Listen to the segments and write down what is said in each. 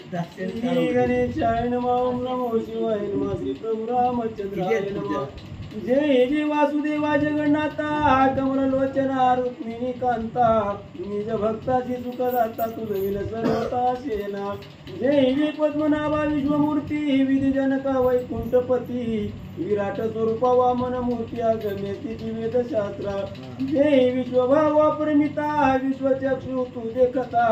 श्री गणेशाय नमः. ओम नमो शिवाय नमः. श्री प्रभु रामचंद्राय नमः. जय जय वासुदेवा जगन्नाथा कमललोचना रुक्मिणी कांता निज भक्ताची सुख दाता तुझविन सर्वता सेना. जय जय पद्मनाभा विश्वमूर्ती विधिजनका वैकुंठपती विराट स्वरूपा वामन मूर्ती आगम्य स्थिती वेदशास्त्रा. जय विश्वभावा परमिता विश्वचक्षु तू देखता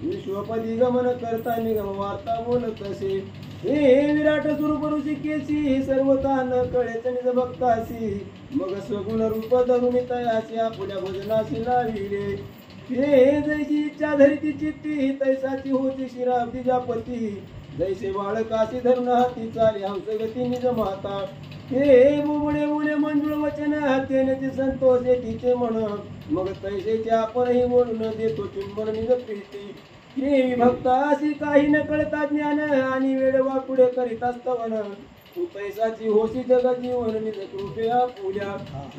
विश्वपदी गमन करता निगम वार्ता बोलत असे. हे विराट स्वरूप ऋषिकेशी सर्वता न कळेच निज भक्तासी मग सगुण रूप धरून तयासी आपल्या भजनाशी लाविले. हे जैसी इच्छा धरिती चित्ती तैसाची होती शिराब्दी जापती जैसे बाळकाशी धरून हाती चाले हंस गती निज माता. हे मुळे मुळे मंजुळ वचन तेनेचे संतोष तिचे म्हण मग तैसेचे आपणही बोलून देतो चुंबन निज प्रीती. हे भक्त अशी काही न कळता ज्ञान आणि वेळ वाकुडे करीत स्तवन तू पैसाची होशी जग जीवन निज कृपया पूजा.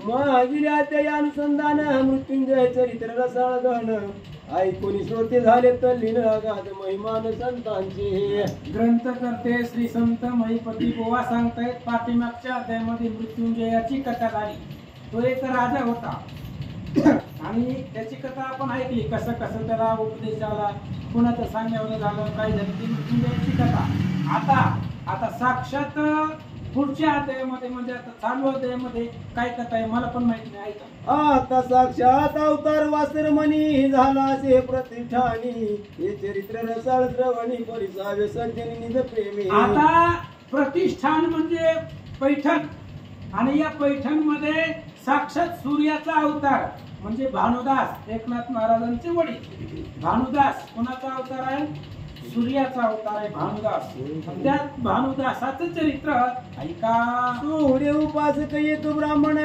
मागिल्या त्या अनुसंधान मृत्युंजय चरित्र रसाळ गहन ऐकून श्रोते झाले तल्लीन अगाध महिमान संतांचे. ग्रंथ करते श्री संत महिपती गोवा सांगतायत पाठीमागच्या अध्यायामध्ये मृत्युंजयाची कथा झाली. तो एक राजा होता आणि त्याची कथा आपण ऐकली कसं कसं त्याला उपदेश आला कुणाचं सांगण्यावर झालं काय झालं ती मृत्युंजयाची कथा. आता साक्षात पुढच्या अध्यायामध्ये म्हणजे आता चालू अध्यायामध्ये काय कथा आहे मला पण माहिती नाही. ऐका आता साक्षात अवतार वासर मनी झाला असे प्रतिष्ठानी हे चरित्र रसाळ श्रवणी परिसावे सज्जनी निज प्रेमी. आता प्रतिष्ठान म्हणजे पैठण आणि या पैठण मध्ये साक्षात सूर्याचा अवतार म्हणजे भानुदास एकनाथ महाराजांचे वडील. भानुदास कोणाचा अवतार आहे? सूर्याचा अवतार आहे भानुदास. त्या भानुदासाचं चरित्र ऐका. सूर्य उपासक येतो ब्राह्मण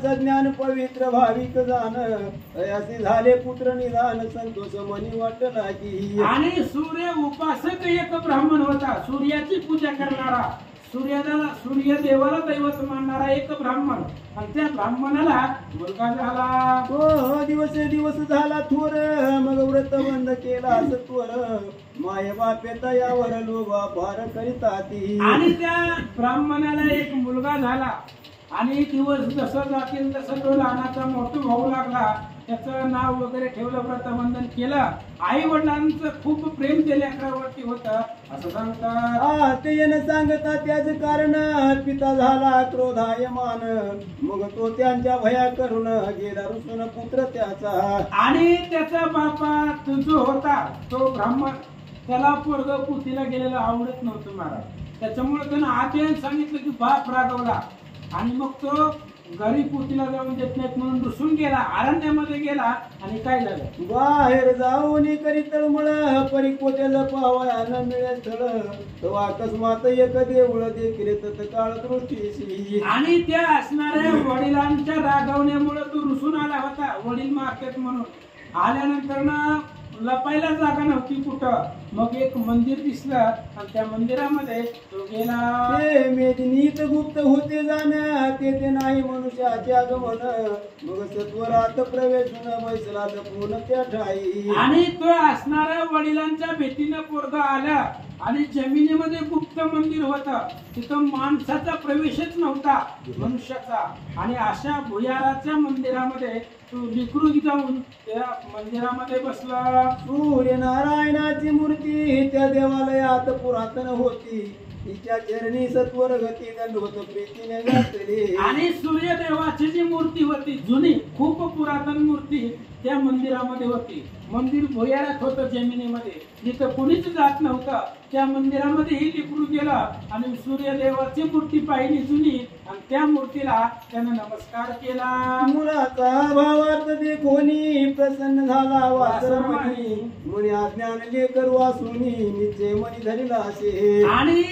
सज्ञान पवित्र भाविक जाण असे झाले पुत्र निदान संतोष मनी वाटला की. आणि सूर्य उपासक एक ब्राह्मण होता सूर्याची पूजा करणारा सूर्य देवाला दैवत मानणारा एक ब्राह्मण आणि त्या ब्राह्मणाला मुलगा झाला. तो दिवस झाला थोर मग व्रत बंद केला सत्वर माय बापेता यावर लोभा फार करीता ती. आणि त्या ब्राह्मणाला एक मुलगा झाला आणि दिवस जसं जातील तसं तो लहानाचा मोठा भाऊ लागला. त्याचं नाव वगैरे ठेवलं व्रतबंधन केलं. आई वडिलांचं खूप प्रेम त्या लेकरावरती होतं असं सांगतात. ते सांगता त्याच कारण पिता झाला क्रोधायमान मग तो त्यांच्या भया करून गेला रुसून पुत्र त्याचा. आणि त्याचा बापा जो होता तो ब्राह्मण त्याला पोरग पुतीला गेलेलं आवडत नव्हतं महाराज. त्याच्यामुळे त्यानं आधी सांगितलं की बाप रागवला आणि मग तो घरी पुतीला जाऊन देत नाहीत म्हणून रुसून गेला अरण्यामध्ये गेला. आणि काय झालं बाहेर जाऊन करी तळमळ परिकोट्याला पावायला मिळेल स्थळ तो अकस्मात एक देऊळ देखील तत्काळ दृष्टीशी. आणि त्या असणाऱ्या वडिलांच्या रागवण्यामुळे तो रुसून आला होता. वडील मारतात म्हणून आल्यानंतर ना लपायला जागा नव्हती कुठं. मग एक मंदिर दिसलं आणि त्या मंदिरामध्ये तो गेला. ते मेदिनीत गुप्त होते जाणं ते नाही मनुष्याचे आगमन मग सत्वरात प्रवेशून बैसला जपून त्या ठाई. आणि तो असणाऱ्या वडिलांच्या भेटीनं पोरग आला आणि जमिनीमध्ये गुप्त मंदिर होतं तिथं माणसाचा प्रवेशच नव्हता मनुष्याचा. आणि अशा भुयाराच्या मंदिरामध्ये तो लिकरू जाऊन त्या मंदिरामध्ये बसला. सूर्यनारायणाची मूर्ती त्या देवालयात पुरातन होती तिच्या चरणी सत्वर गती दंडवत प्रीतीने घातली. आणि सूर्यदेवाची जी मूर्ती होती जुनी खूप पुरातन मूर्ती त्या मंदिरामध्ये होती. मंदिर भुयारात होतं जमिनीमध्ये जिथं कुणीच जात नव्हतं. त्या मंदिरामध्ये ही लिकरू गेला आणि सूर्यदेवाची मूर्ती पाहिली जुनी आणि त्या मूर्तीला त्यानं नमस्कार केला. मुलाचा भावार्थ देखोनी प्रसन्न झाला वासर मनी मुनी अज्ञान लेकर वासुनी निश्चय मनी धरिला असे. आणि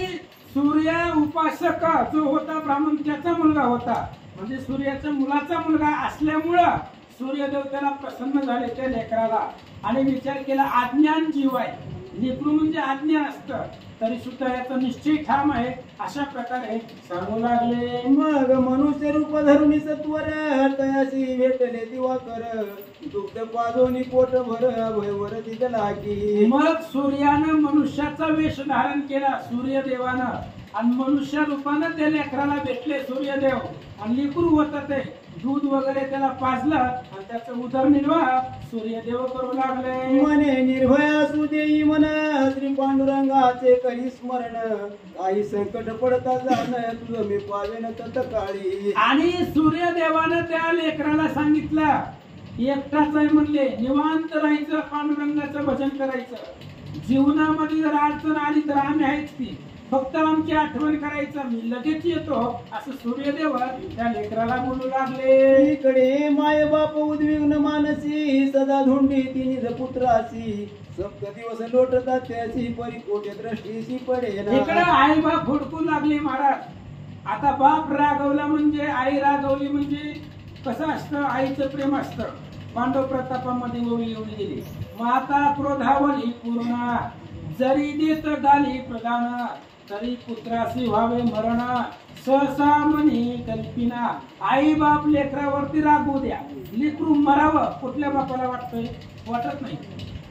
सूर्य उपासक जो होता ब्राह्मण त्याचा मुलगा होता म्हणजे सूर्याच्या मुलाचा मुलगा असल्यामुळं सूर्यदेव त्याला प्रसन्न झाले त्या लेकराला. आणि विचार केला अज्ञान जीव आहे लेकरू म्हणजे आज्ञा असतं, तरी सुद्धा याचा निश्चय ठाम आहे, अशा प्रकारे सांगू लागले. मग मनुष्य रूप धरून सत्वर तयासी भेटले दिवाकर दुग्ध पाजोनी पोट भर भयवर दिला की. मग सूर्यानं मनुष्याचा वेश धारण केला, सूर्यदेवानं, आणि मनुष्य रूपानं त्या लेकराला भेटले सूर्यदेव, आणि लेकरू होतं ते दूध वगैरे त्याला पाजलं, आणि त्याचं उदरनिर्वाह सूर्यदेव करू लागले. मने निर्भय असू देई मन श्री पांडुरंगाचे करी स्मरण काही संकट पडता जाण तुझं मी पावेन तत्काळी. आणि सूर्यदेवानं त्या लेकराला सांगितलं, एकटाच आहे म्हणले, निवांत राहायचं, पांडुरंगाचं भजन करायचं, जीवनामध्ये जर अडचण आली तर आम्ही आहेच की, फक्त आमची आठवण करायचं, मी लगेच येतो, असं सूर्यदेव त्या लेकराला बोलू लागले. इकडे माय बाप उद्विग्न मानसी सदा धोंडी ती निज पुत्रासी सप्त दिवस लोटतात त्याची परिकोटे दृष्टीशी पडेना. इकडे आई बाप हुडकू लागले महाराज. आता बाप रागवला म्हणजे, आई रागवली म्हणजे कसं असतं, आईचं प्रेम असतं. पांडव प्रतापामध्ये ओवी येऊन गेली. माता क्रोधावली पूर्ण जरी देत गाली प्रधान तरी पुत्रासी व्हावे मरण सहसा मनी कल्पिना. आई बाप लेकरावरती रागवू द्या, लेकरू मरावं कुठल्या बापाला वाटतंय? वाटत नाही.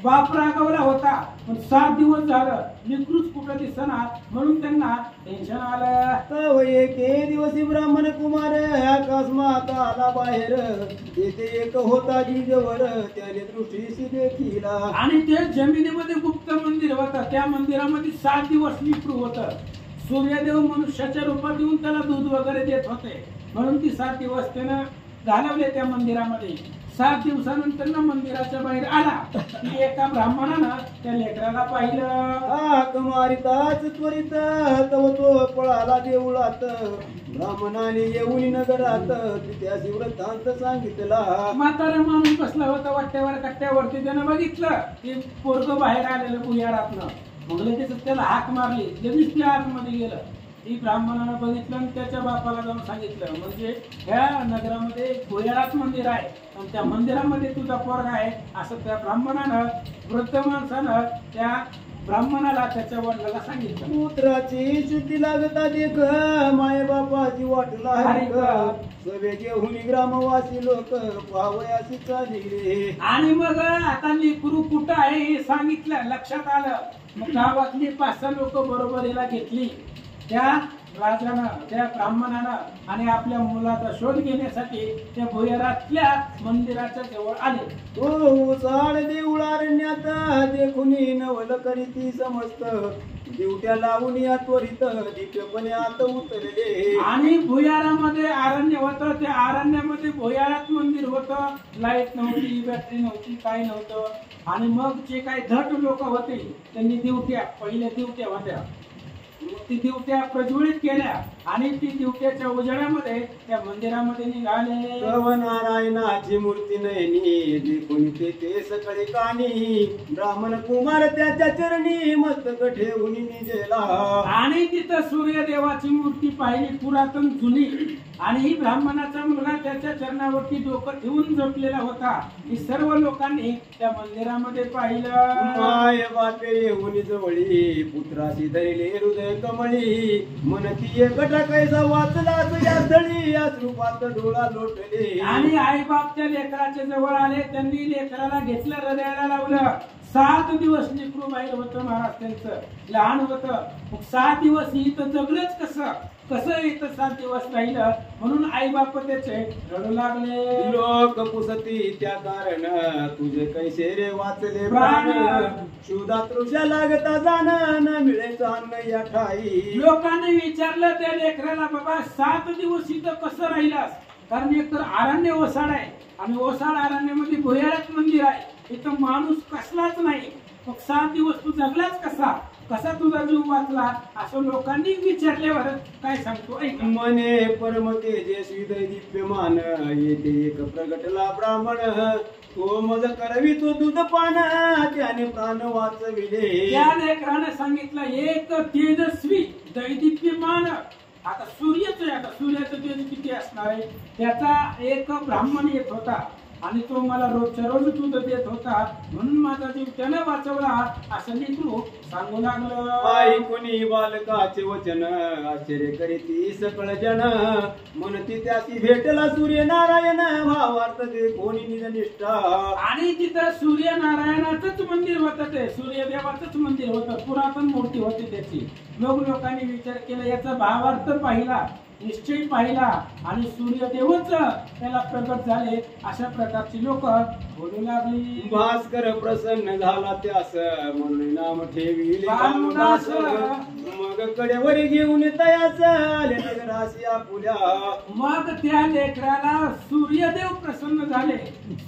बाप रागवला होता, पण 7 दिवस झालं लेकरूच कुठं दिसना, म्हणून त्यांना टेन्शन आलं. तव एके दिवशी ब्राह्मण कुमार आकाश माता आला बाहेर तेथे एक होता जिजवर त्याने दृष्टीशी देखिला. आणि ते जमिनीमध्ये गुप्त मंदिर होतं, त्या मंदिरामध्ये 7 दिवस लेकरू होतं. सूर्यदेव मनुष्याच्या रूपात येऊन त्याला दूध वगैरे देत होते, म्हणून ती 7 दिवस त्यानं घालवले त्या मंदिरामध्ये. 7 दिवसानंतर ना मंदिराच्या बाहेर आला की एका ब्राह्मणानं त्या लेकराला पाहिलं. हाक मारिताच त्वरित तव तो पळाला देऊळात ब्राह्मणाने येऊन नगरात त्या वृत्तांत सांगितला. म्हातारा माणूस बसला होता वाट्यावर कट्ट्यावरती, त्यानं बघितलं की पोरग बाहेर आलेलं भुयारातनं. मग लगेच त्याला हाक मारली, लगेच त्या आतमध्ये गेलं. ती ब्राह्मणानं बघितलं आणि त्याच्या बापाला जाऊन सांगितलं. म्हणजे ह्या नगरामध्ये भुयारात मंदिर आहे आणि त्या मंदिरामध्ये तुझा पोरगा आहे, असं त्या ब्राह्मणानं, वृद्ध माणसानं त्या ब्राह्मणाला त्याच्या वडिलाला सांगितलं. पुत्राची शुद्धी लागता देख माय बापाची वाटला सवे घेऊन ग्रामवासी लोक पावयासी चालले. आणि मग आता लेकरू कुठं आहे हे सांगितलं, लक्षात आलं. मग गावातली 5-6 लोक बरोबर याला घेतली. त्या राजानं, त्या ब्राह्मणानं आणि आपल्या मुलाचा शोध घेण्यासाठी त्या भुयारातल्या मंदिराच्या जवळ आले. तो साड देऊळारण्यात देखुनी नवल करीती समस्त दिवट्या लावून या त्वरित दीपपणे आत उतरले. आणि भुयारामध्ये अरण्य होतं, त्या अरण्यामध्ये भुयारात मंदिर होतं. लाईट नव्हती, बॅटरी नव्हती, काय नव्हतं. आणि मग जे काही धट लोक होते त्यांनी दिवट्या, पहिल्या दिवट्या होत्या, ती दिवट्या प्रज्वलित केल्या आणि ती दिवट्याच्या उजेडामध्ये त्या मंदिरामध्ये निघाले. कव नारायणाची मूर्ती नयनी देखून ते सकाळी कानी ब्राह्मण कुमार त्याच्या चरणी मस्तक ठेवून निजेला. आणि तिथं सूर्यदेवाची मूर्ती पाहिली, पुरातन जुनी. आणि ही ब्राह्मणाचा मुलगा त्याच्या चरणावरती डोकं ठेवून झोपलेला होता. ही सर्व लोकांनी त्या मंदिरामध्ये पाहिलं. माय बापे येऊन जवळी पुत्राशी धरले हृदय कमळी मनती एकटा कैसा वाचलाच या स्थळी या रूपात डोळा लोटले. आणि आई बाप त्या लेकराच्या जवळ आले, त्यांनी लेकराला घेतलं, हृदयाला लावलं. 7 दिवस लेकरू बाहेर होतं महाराज, त्यांचं लहान होतं. मग 7 दिवस इथं जगलंच कसं कसं इथं 7 दिवस राहिलं, म्हणून आई बाप त्याचे रडू लागले. लोक पुसती त्या कारण तुझे कैसे रे वाचले प्राण शुदा तृषा लागता जाण न मिळे अन्न या ठाई. लोकांनी विचारलं त्या लेकराला, बाबा 7 दिवस इथं कसं राहिलास? कारण एकतर अरण्य ओसाड आहे आणि ओसाड अरण्यामध्ये भुयारात मंदिर आहे, इथं माणूस कसलाच नाही. मग 7 दिवस तू जगलाच कसा, कसा तुझा जीव वाचला, असं लोकांनी विचारल्यावर काय सांगतो ऐक. मने परम तेजस्वी दिव्यमान येथे एक प्रगटला ब्राह्मण तो मज करवी तो दूध पान त्याने प्राण वाचविले. त्या लेकराने सांगितलं, एक तेजस्वी दैदिप्यमान. आता सूर्याचं तेज किती असणार आहे? त्याचा एक ब्राह्मण येत होता आणि तो मला रोजच्या रोज दूध देत होता, म्हणून माझा जीव त्याने वाचवला, असं लेकरू सांगू लागलं. ऐकुनी बालकाचे वचन आश्चर्य करीती सकळ जन, म्हणती त्याची भेटला सूर्यनारायण, भावार्थ ते कोणी निजनिष्ठा. आणि तिथं सूर्यनारायणाचंच मंदिर होतं, ते सूर्यदेवाचंच मंदिर होतं, पुरातन मूर्ती होती त्याची. लोकांनी विचार केला, याचा भावार्थ पाहिला, निश्चय पाहिला, आणि सूर्यदेवच त्याला प्रकट झाले, अशा प्रकारची लोक बोलू लागली. भास्कर प्रसन्न झाला त्यास, म्हणून नाम ठेविले भानुदास. मग कडेवर घेऊन तयास आले नगरासी आपुल्या. मग त्या लेकराला सूर्यदेव प्रसन्न झाले.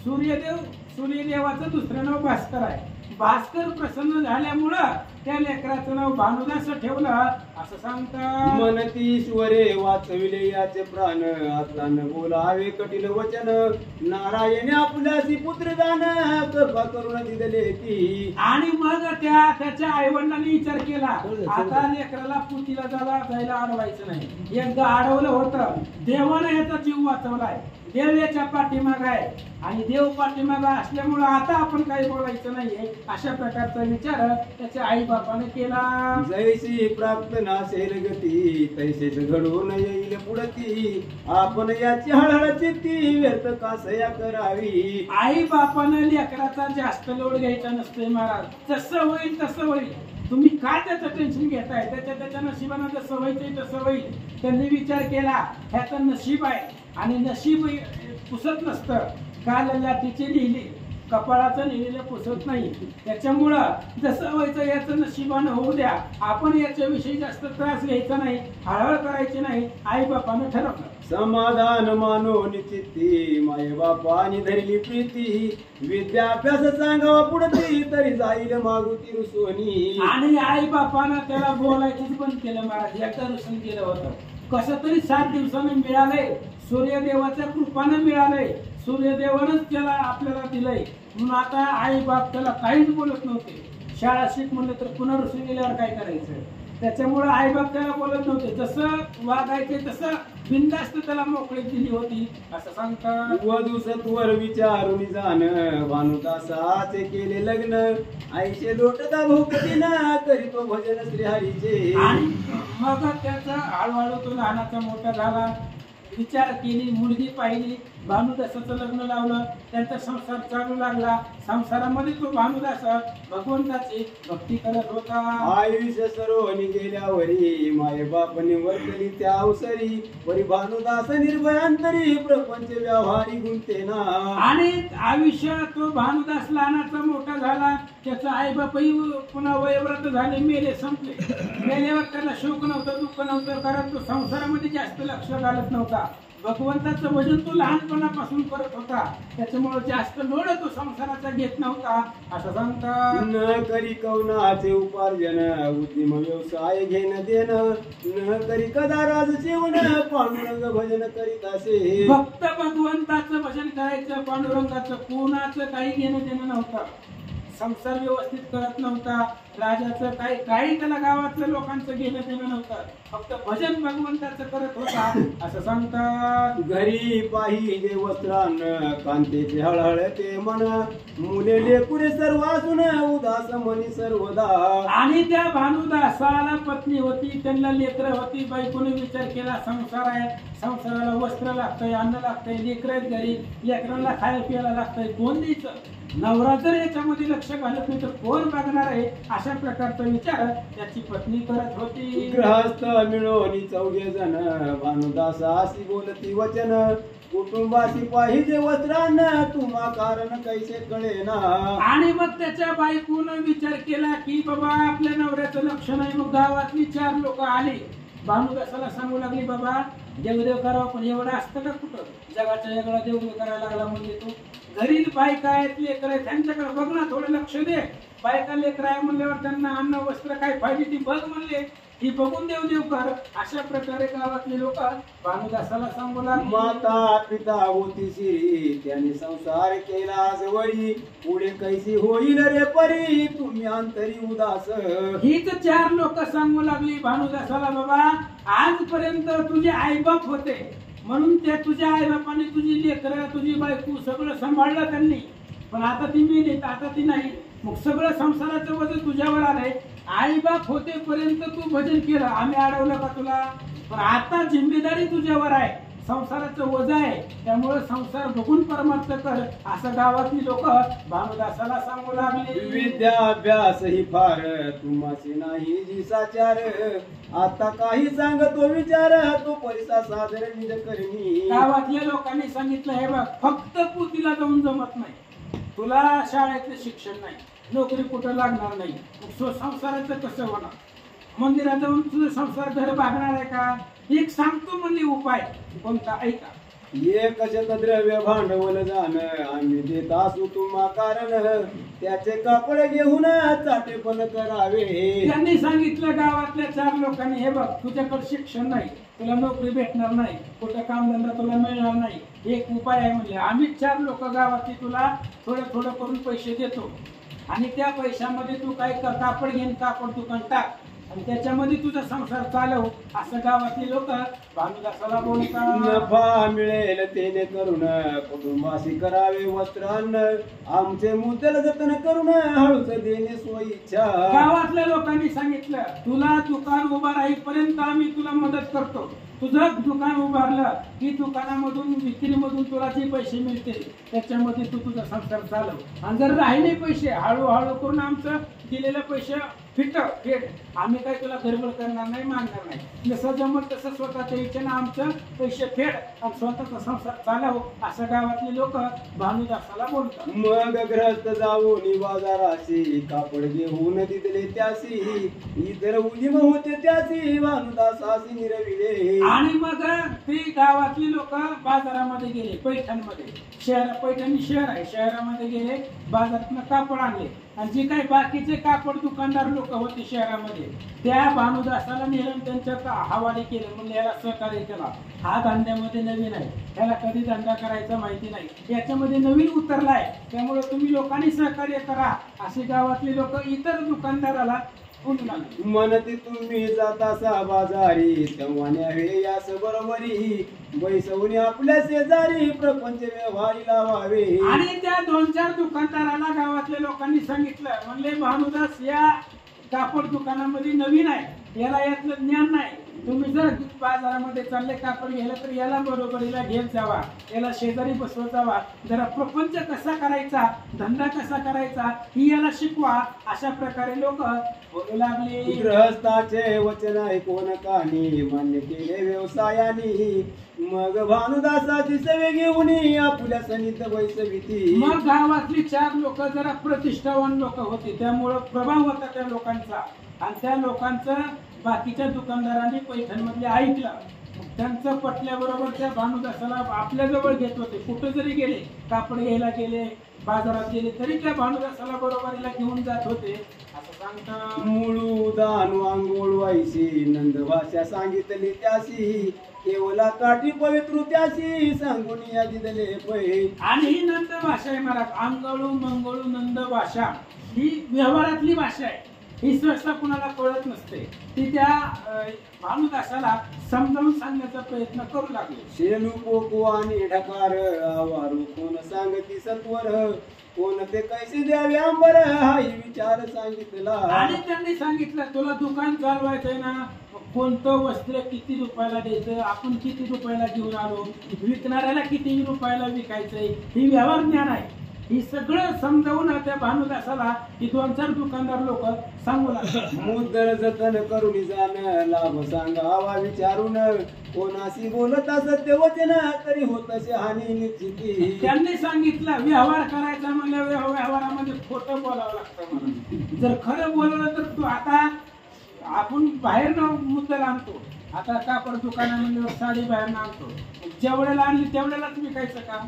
सूर्यदेवाचं दुसरं नाव भास्कर आहे. भास्कर प्रसन्न झाल्यामुळं त्या लेकराचं नाव भानुदास ठेवलं, असं सांगतात. मनती ईश्वरे वाचविले याचे प्राण, आता न बोलावे कठीण वचन, नारायणे आपल्यासी पुत्रदान, कृपा करून दिले ती. आणि मग त्याच्या आई वडिलांनी विचार केला, आता लेकराला पुतीला जायला अडवायचं नाही. एकदा अडवलं होतं, देवानं याचा जीव वाचवलाय, देव याच्या पाठीमाग आहे, आणि देव पाठीमाग असल्यामुळं आता आपण काही बोलायचं नाहीये, अशा प्रकारचा विचार त्याच्या आई बापाने केला. जैसी प्रार्थना सेल गती, तैसेच घडून येईल पुढती, आपण याची हळहळ चित्ती व्यर्थ कासया करावी. आई बापानं लेकराचा जास्त लोड घ्यायचा नसतोय महाराज, जसं होईल तसं होईल. तुम्ही काय त्याचं टेन्शन घेताय, त्याच्या नशिबानं जसं व्हायचंय तसं होईल. त्यांनी विचार केला, ह्याचं नशीब आहे, आणि नशीब पुसत नसतं. काल लाटीचे लिहिले, कपाळाचं लिहिलेलं पुसत नाही. त्याच्यामुळं जसं व्हायचं याचं नशिबानं होऊ द्या, आपण याच्याविषयी जास्त त्रास घ्यायचा नाही, हळहळ करायची नाही, आई बापानं ठरवलं. समाधान मानो निचित्ती, माय बापानी धरली प्रीती, विद्याभ्यास सांगावा पुढती, तरी जाईल मागुती रुसवणी. आणि आई बापानं त्याला बोलायचंच बंद केलं महाराज, एकदा रुसून केलं होतं. कसं तरी 7 दिवसानं मिळालंय, सूर्यदेवाच्या कृपानं मिळालंय, सूर्यदेवानंच त्याला आपल्याला दिलंय, म्हणून आता आई बाप त्याला काहीच बोलत नव्हते. शाळा शिक म्हणलं तर पुन्हा रुसून गेल्यावर काय करायचं, त्याच्यामुळे आई बाप त्याला बोलत नव्हते. जसं वागायचे तसं बिनधास्त त्याला मोकळीक दिली होती, असं सांगतात. वधू सत्वर विचारून जाण, भानुदासाचे केले लग्न, आईचे लोटदा भोगतीना, करीतो भजन श्री हरीचे. आणि मग त्याचा हळूहळू तो लहानाचा मोठा झाला, विचार केली, मुलगी पाहिली, भानुदासाचं लग्न लावलं, त्यांचा संसार चालू लागला. संसारामध्ये तो भानुदास भगवंताची भक्ती करत होता. आयुष्य सर्वनी गेल्यावरी, माय बापने वर्तली त्या अवसरी, परी भानुदास निर्भयांतरी, प्रपंच व्यवहारी गुंतेना. आणि आयुष्य तो भानुदास लहानाचा मोठा झाला, त्याचा आई बापही पुन्हा वयोवृद्ध झाले, मेले, संपले. मेल्यावर त्याला शोक नव्हता, दुःख नव्हतं, कारण तो संसारामध्ये जास्त लक्ष घालत नव्हता. भगवंताचं भजन तो लहानपणापासून करत होता, त्याच्यामुळे जास्त लोड तो संसाराचा घेत नव्हता, असं सांगतात. न करी कवनाचे उपार्जन, उद्यम व्यवसाय घेणं देणं, न करी कदा राज सेवन, पांडुरंग भजन करीत असे. फक्त भगवंताचं भजन करायचं, पांडुरंगाचं कोणाचं काही घेणं देणं नव्हतं. संसार व्यवस्थित करत नव्हता, राजाचं काही त्याला गावातल्या लोकांचं घेणं देणं नव्हतं, फक्त भजन भगवंताचं करत होता, असं सांगतात. घरी पाहिजे वस्त्रान्न, कांतेचे हळहळते मन, मुले लेकुरे सर्व असून उदास मनी सर्वदा. आणि त्या भानुदासाला पत्नी होती, त्यांना लेकरं होती. बायकोने विचार केला, संसार आहे, संसाराला वस्त्र लागतंय, अन्न लागतंय, लेकरं आहेत घरी, लेकरांना खायला प्यायला लागतंय, कोण द्यायचं? नवरा जर याच्यामध्ये लक्ष घालत नाही तर कोण बघणार आहे, अशा प्रकारचा विचार त्याची पत्नी करत होती. गृहस्थ मिळवणी 4 जण, भानुदासासी बोलती वचन, कुटुंबाशी पाहिजे वस्त्रान्न, तुम्हा कारण कैसे कळेना. आणि मग त्याच्या बायकोनं विचार केला की बाबा आपल्या नवऱ्याचं लक्ष नाही. मग गावातली 4 लोक आले, भानुदासाला सांगू लागली, बाबा देवदेव करावं, पण एवढं असतं का कुठं? जगाच्या वेगळा देवदेव करायला लागला म्हणजे तू. घरी बायका आहेत, लेकर आहेत, त्यांच्याकडे बघ ना, थोडं लक्ष दे. बायका लेकर आहे म्हणल्यावर त्यांना अन्न वस्त्र काय पाहिजे ती बघ म्हणले, ती बघून देवदेव कर. अशा प्रकारे गावातले लोक भानुदासाला सांगू लागले. माता पिता होती शिरी, त्याने संसार केला आजवरी, पुढे कैसी होईल रे परी, तुम्ही अंतरी उदास. हीच 4 लोक सांगू लागली भानुदासाला, बाबा आजपर्यंत तुझे आईबाप होते, म्हणून त्या तुझ्या आई बापाने तुझी लेकरं तुझी बायको सगळं सांभाळलं त्यांनी, पण आता ती मेली तर आता ती नाही, मग सगळं संसाराचं वजन तुझ्यावर आलंय. आई बाप होतेपर्यंत तू भजन केलं, आम्ही अडवलं का तुला? पण आता जिम्मेदारी तुझ्यावर आहे, संसाराचं वजन आहे, त्यामुळे संसार बघून परमार्थ कर, असं गावातली लोक भानुदासाला सांगू लागले. विद्या अभ्यास ही फार तुम्हाशी नाही दिसाचार, आता काही सांगतो विचार तो परिसा सादर निज करणी. गावातल्या लोकांनी सांगितलं, हे बघ फक्त पुतीला जाऊन जमत नाही, तुला शाळेतलं शिक्षण नाही, नोकरी कुठं लागणार नाही, मग संसाराचं कसं होणार? मंदिरात जाऊन तुझं संसार घर भागणार आहे का? एक सांगतो म्हणले उपाय, कोणता ऐका. एक द्रव्य भांडवल जाणं आम्ही देत असू तुम्हा कारण, त्याचे कापड घेऊन चाटेपण करावे. त्यांनी सांगितलं गावातल्या 4 लोकांनी, हे बघ तुझ्याकडे शिक्षण नाही, तुला नोकरी भेटणार नाही, कुठं कामधंदा तुला मिळणार नाही, एक उपाय आहे म्हणले, आम्ही 4 लोक गावातली तुला थोडं थोडं करून पैसे देतो, आणि त्या पैशामध्ये तू काय कर, कापड घेऊन कापड दुकान टाक आणि त्याच्यामध्ये तुझा संसार चालव, असं गावातली लोक भानुदासाला बोलतात. नफा मिळेल तेने करून कुटुंबाशी करावे वस्त्र अन्न, आमचे मुद्दल जतन करून हळूच देणे सोयीच्या. गावातल्या लोकांनी सांगितलं, तुला दुकान उभा राहीपर्यंत आम्ही तुला मदत करतो, तुझं दुकान उभारलं की दुकानामधून विक्रीमधून तुला जे पैसे मिळतील त्याच्यामध्ये तू तुझा संसार चालव, आणि जर राहिले पैसे हळूहळू करून आमचं दिलेले पैसे फेड, आम्ही काय तुला गडबड करणार नाही, मानणार नाही, जसं जमल तसं स्वतःच्या इच्छेनं आमचं पैसे फेड आणि स्वतःचा संसार चालव, असं गावातले लोक भानुदासाला बोलतात. मग ग्रस्त जाऊन बाजाराशी कापड घेऊन दिले त्याशी, इतर उलिम होते त्याशी भानुदासाशी निरविले. आणि मग ते गावातली लोक बाजारामध्ये गेले, पैठणमध्ये, पैठण शहर आहे, शहरामध्ये गेले, बाजारातनं कापड आणले, आणि जे काही बाकीचे कापड दुकानदार लोक होते शहरामध्ये त्या भानुदासाला नेलं, त्यांच्या हवाले केले, म्हणजे याला सहकार्य केला, हा धंद्यामध्ये नवीन आहे, त्याला कधी धंदा करायचा माहिती नाही, याच्यामध्ये नवीन उतरलाय, त्यामुळे तुम्ही लोकांनी सहकार्य करा, असे गावातले लोक इतर दुकानदाराला म्हणते तुम्ही जातासा बाजारी तेव्हा न्यावे यास बरोबरी, बैसवून आपल्या शेजारी प्रपंच व्यवहारी लावावे. आणि त्या 2-4 दुकानदाराला गावातल्या लोकांनी सांगितलं, म्हणले भानुदास या कापड दुकानामध्ये नवीन आहे, याला यातलं ज्ञान नाही, तुम्ही जर बाजारामध्ये चालले कापड घ्यायला तर याला बरोबरीला घेत जावा, याला शेजारी बसवत जावा, जरा प्रपंच कसा करायचा, धंदा कसा करायचा ही याला शिकवा, अशा प्रकारे लोक बोलू लागले. गृहस्थाचे वचन ऐकून कानी मान्य केले व्यवसायानी, मग भानुदासाची सेवे घेऊन आपल्या सनिध बैसविती. मग गावातली 4 लोक जरा प्रतिष्ठावान लोक होते, त्यामुळं प्रभाव होता त्या लोकांचा, आणि त्या लोकांचं बाकीच्या दुकानदारांनी पैठणमधले ऐकलं, त्यांचं पटल्याबरोबर त्या भानुदासाला आपल्या जवळ घेत होते, कुठे जरी गेले, कापड घ्यायला गेले, बाजारात गेले तरी त्या भानुदासाला बरोबरीला घेऊन जात होते, असं सांगतात. मुळू दानू आंघोळ व्हायची नंद भाषा सांगितली त्याशी, केवला काठी पवित्र त्याशी सांगून या दिदले पै. आणि ही नंद भाषा आहे महाराज, आंघोळू मंगळू नंद भाषा ही व्यवहारातली भाषा आहे, ही सहसा कुणाला कळत नसते, ती त्या भानुदासाला समजावून सांगण्याचा प्रयत्न करू लागले. शेणू पोकू आणि ढकार आवारू कोण सांगती सत्वर, कोण ते कैसे द्यावे आंबर हाही विचार सांगितला. आणि त्यांनी सांगितलं, तुला दुकान चालवायचंय ना, कोणतं वस्त्र किती रुपयाला द्यायचं, आपण किती रुपयाला घेऊन आलो, विकणाऱ्याला किती रुपयाला विकायचंय, ही व्यवहार ज्ञान आहे, ही सगळं समजावून त्या भानुदासाला ही 2-4 दुकानदार लोक सांगू लागतात. मुद्दल जतन करून जाण लाभ सांगावा विचारून, कोणाशी बोलत सत्य वचन तरी होत हानी निश्चिती. त्यांनी सांगितलं, व्यवहार करायचा म्हणजे व्यवहारामध्ये खोटं बोलावं लागतं, मला जर खरं बोलवलं तर तू, आता आपण बाहेर मुद्दल आणतो, आता कापड दुकानामध्ये साडी बाहेर आणतो, जेवढ्याला आणली तेवढ्यालाच विकायचं का,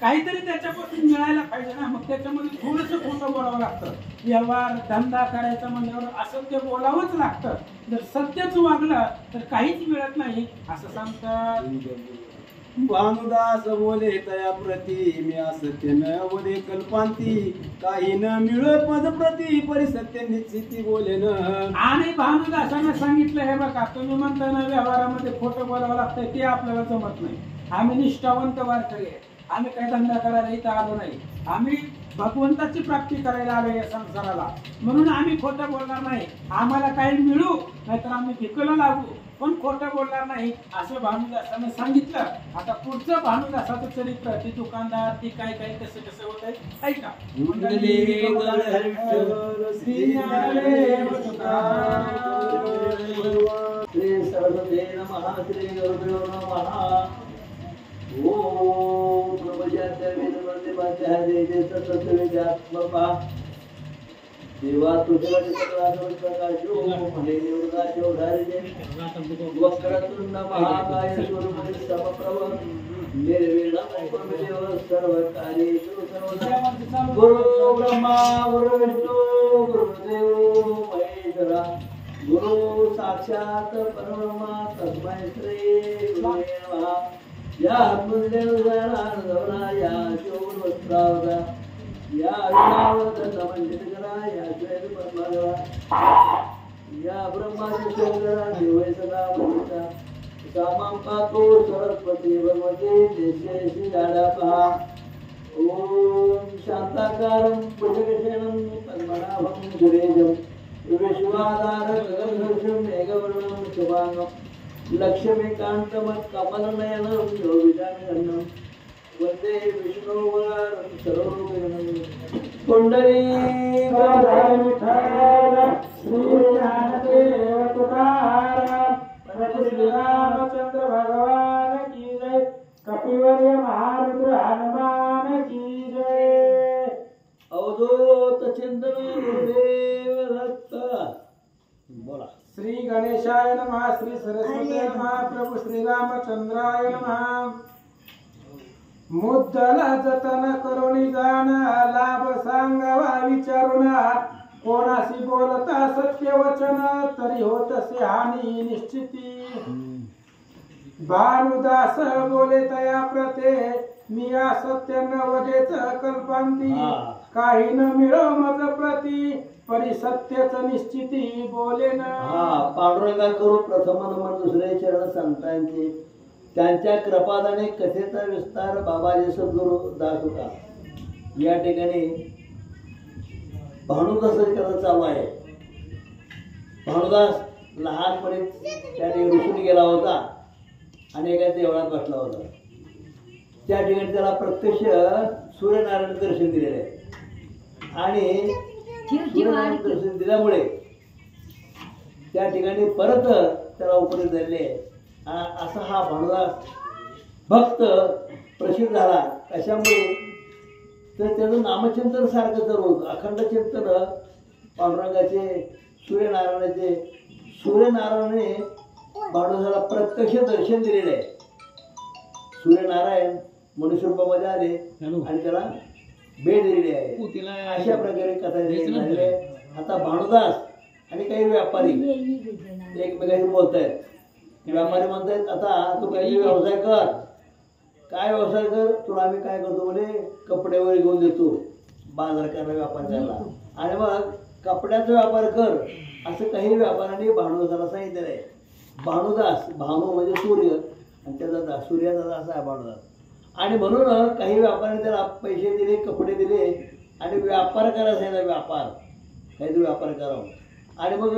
काहीतरी त्याच्यापासून मिळायला पाहिजे ना, मग त्याच्यामध्ये थोडंसं खोटं बोलावं लागतं, व्यवहार धंदा करायचा म्हणल्यावर असत्य बोलावंच लागतं, जर सत्यच वागलं तर काहीच मिळत नाही, असं सांगतात. भानुदास बोले तया प्रती मी असत्य न बोले कल्पांती, काही न मिळ पद प्रती परिसत्य निश्चिती बोले न. आणि भानुदासाने सांगितलं, हे बघा तुम्ही म्हणता ना व्यवहारामध्ये खोटं बोलावं लागतंय, ते आपल्याला जमत नाही, आम्ही निष्ठावंत वारकरी आहे. आम्ही काही धंदा करायला इथं आलो नाही. आम्ही भगवंताची प्राप्ती करायला आलो या संसाराला. म्हणून आम्ही खोटं बोलणार नाही. आम्हाला काही मिळू नाहीतर आम्ही भिकलं लागू, पण खोटं बोलणार नाही असं भानुदासानं सांगितलं. आता पुढचं भानुदासाचं चरित्र, ती दुकानदार, ती काय काय कसं कसं होत आहे ऐका. श्री सरस्वती नमः. श्री गुरुभ्यो नमः. ओम प्रभुजात्या वेदवर्तेवाच्या देजे सततविद्यात्मका देवा तुझ्याकडे सगळा प्रकाशो म्हणे निवृत्ताचो धारिजे वक्रतुंड महाकाय स्वरूपे समप्रभ निर्विघ्नं कुरुदेव सर्वकार्येषु सर्वदा. गुरु ब्रह्मा गुरु विष्णू गुरुदेव महेश्वरा गुरु साक्षात परब्रह्म तस्मै श्री गुरुवे नमः. या आत्मदेवना या शोभवस्त्रावता या विनावत मंडित करा या श्वेत पद्माधरा या ब्रह्माची शोधरा देवै सदा वंदिता कामं पातो सरस्वती भगवती देशेशी गाडा पहा. ओम शांताकारं भुजगशयनं पद्मनाभं सुरेशं विश्वाधारं गगनसदृशं मेघवर्णं शुभांगं लक्ष्मीकांतमत् कमलनयनं योगिजामिनं वंदे विष्णुवरं सर्वलोकजनं. पुंडरीकाक्षं विठ्ठल श्री ज्ञानदेव तुकाराम प्रभु श्री रामचंद्र भगवान की जय. कपिवर्य महारुद्र हनुमान की जय. अवधूत चिंतन गुरुदेव दत्त. बोला. श्री गणेशाय नमः. श्री सरस्वती नमः. प्रभु श्री रामचंद्राय नमः. मुद्दल जतन करुणी जाण लाभ सांगावा विचारून कोणाशी बोलता सत्य वचन तरी होतसे हानी निश्चिती. भानुदास बोले तया प्रते मी सत्य नवदेच कल्पांती काही न मिळो मज प्रती परी सत्यच निश्चिती बोले न. पांडुरंगा करू प्रथम नमन दुसरे चरण संतांचे त्यांच्या कृपादाने कथेचा विस्तार बाबाजी सद्गुरु दास होता. या ठिकाणी भानुदासाची कथा चालू आहे. भानुदास लहानपणी त्या ठिकाणी ऋषून गेला होता आणि एका देवळात बसला होता. त्या ठिकाणी त्याला प्रत्यक्ष सूर्यनारायण दर्शन दिलेले आहे आणि सूर्यनारायण दर्शन दिल्यामुळे त्या ठिकाणी परत त्याला उपदेश झालेले. असा हा भानुदास भक्त प्रसिद्ध झाला. कशामुळे तर त्याचं नामचिंतन सारखं तर होतं. अखंड चिंतन पांडुरंगाचे सूर्यनारायणाचे. सूर्यनारायणाने भानुदासाला प्रत्यक्ष दर्शन दिलेलं आहे. सूर्यनारायण मनुष्य रूपामध्ये आले आणि त्याला भेट दिलेली आहे. अशा प्रकारे कथा झालेली आहे. आता भानुदास आणि काही व्यापारी एकमेकांशी बोलतायत. व्यापारी म्हणतायत आता तू काही व्यवसाय कर. काय व्यवसाय कर. तुला आम्ही काय करतो म्हणे कपडे वगैरे घेऊन देतो बाजार करायला व्यापार करायला आणि मग कपड्याचा व्यापार कर असं काही व्यापाऱ्यांनी भानुदासाला सांगितलेलं आहे. भानुदास भानू म्हणजे सूर्य आणि त्याचा दास सूर्याचा दास आहे भानुदास. आणि म्हणून काही व्यापाऱ्यांनी त्याला पैसे दिले कपडे दिले आणि व्यापार करायला सांगितलं. व्यापार काहीतरी व्यापार करावं. आणि मग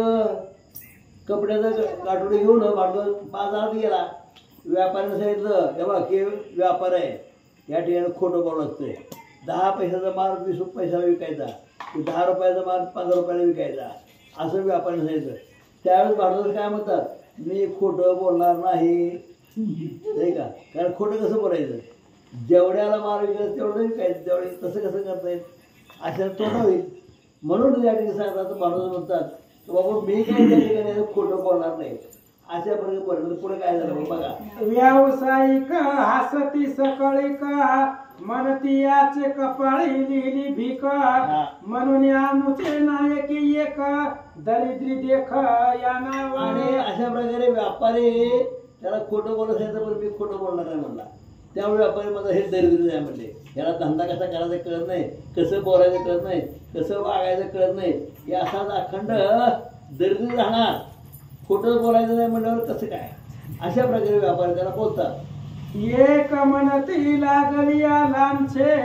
कपड्याचं काटोडी घेऊन भांडवल बाजारात गेला. व्यापाऱ्याने सांगितलं हे बघ हे व्यापार आहे या ठिकाणी खोटं बोलू लागतंय. 10 पैशाचा माल 20 पैशाला विकायचा. 10 रुपयाचा माल 15 रुपयाला विकायचा असं व्यापाऱ्याने सांगितलं. त्यावेळेस भांडवल काय म्हणतात मी खोटं बोलणार नाही नाही का. कारण खोटं कसं बोलायचं. जेवढ्याला माल विकायचं तेवढं विकायचं तेवढे तसं कसं करता येईल अशा तोटा होईल. म्हणून त्या ठिकाणी सांगतात भांडवल म्हणतात बाबा मी काही त्या ठिकाणी खोटं बोलणार नाही अशा प्रकारे. पुढे काय झालं बघा. व्यावसायिक हसती सकळी का म्हणती याचे कपाळी लिहिली भीक म्हणून आमुचे नायकी एक दरिद्री देख या नावाने. अशा प्रकारे व्यापारी त्याला खोटं बोलत असायचं पण मी खोटं बोलणार नाही म्हणला. त्यामुळे व्यापारी माझा हे दरिद्र आहे म्हणले. याला धंदा कसा करायचा कळत नाही कसं बोलायचं कळत नाही कसं वागायचं कळत नाही. हे असाच अखंड दरिद्र राहणार खोटं बोलायचं नाही म्हणल्यावर कसं काय. अशा प्रकारे व्यापारी त्याला बोलतात. एक म्हणती लागली लांबचे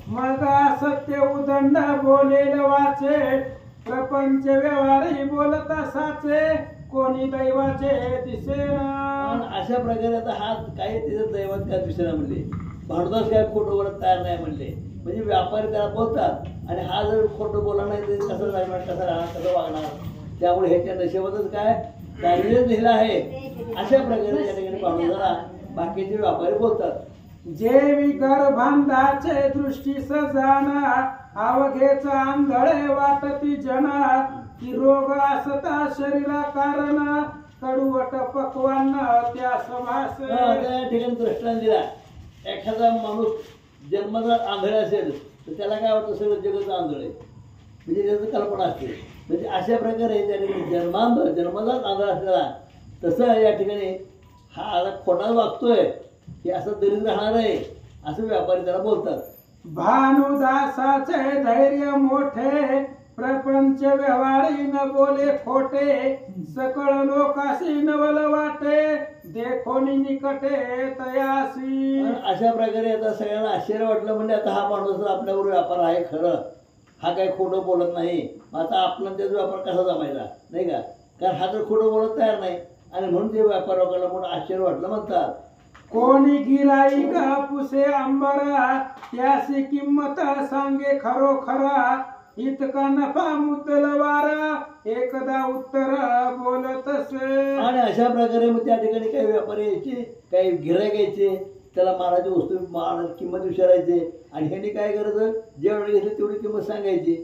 मग सत्य उदंड बोलेल वाचे प्रपंच व्यवहारी बोलत साचे कोणी दैवाचे दिसेना. अशा प्रकारे आता हा काही तिथं दैवात काय दिसेना म्हणले. भांडवलदास काय खोटं बोलत तयार नाही म्हणले. म्हणजे व्यापारी त्याला बोलतात आणि हा जर खोटं बोलला नाही तर कसं जाणार, कसं राहणार, कसं वागणार. त्यामुळे ह्याच्या नशेबतच काय दारिद्र्य लिहिलं आहे. अशा प्रकारे त्या ठिकाणी भांडवलदाराला बाकीचे व्यापारी बोलतात. जेवी गर्भांधाचे दृष्टी सजाना अवघेच आंधळे वाटती जना की रोग असता शरीरा कारण कडवट पक्वान त्या समास. त्या ठिकाणी दृष्टांत दिला. एखादा माणूस जन्मजात आंधळे असेल तर त्याला काय वाटतं सगळं जगत आंधळ आहे, म्हणजे त्याचं कल्पना असते. म्हणजे अशा प्रकारे त्या ठिकाणी जन्मजात आंधळ असलेला तसं या ठिकाणी हा आता खोटा वागतोय हे असं दरिद्र राहणार आहे असं व्यापारी त्याला बोलतात. भानुदासाचे धैर्य मोठे प्रपंच व्यवहारी न बोले खोटे सकळ लोकाशी नवल वाटे देखोनी निकटे तयासी. अशा प्रकारे आता सगळ्यांना आश्चर्य वाटलं. म्हणजे आता हा माणूस आपल्यावर व्यापार आहे खरं, हा काही खोटं बोलत नाही. आता आपला त्याचा व्यापार कसा जमायचा नाही का, कारण हा तर खोटं बोलत तयार नाही आणि म्हणून ते व्यापार लोकांना म्हणून आश्चर्य वाटलं म्हणतात. कोणी गिराईक पुसे अंबरा त्याची किंमत सांगे खरोखरा इतका नफा मुद्दल वारा एकदा उत्तर बोलतसे. आणि अशा प्रकारे मग त्या ठिकाणी काही व्यापारी यायचे, काही गिराईक यायचे, त्याला मालाची वस्तू किंमत विचारायचे आणि ह्यांनी काय करायचं जेवढे घेतले तेवढी किंमत सांगायची.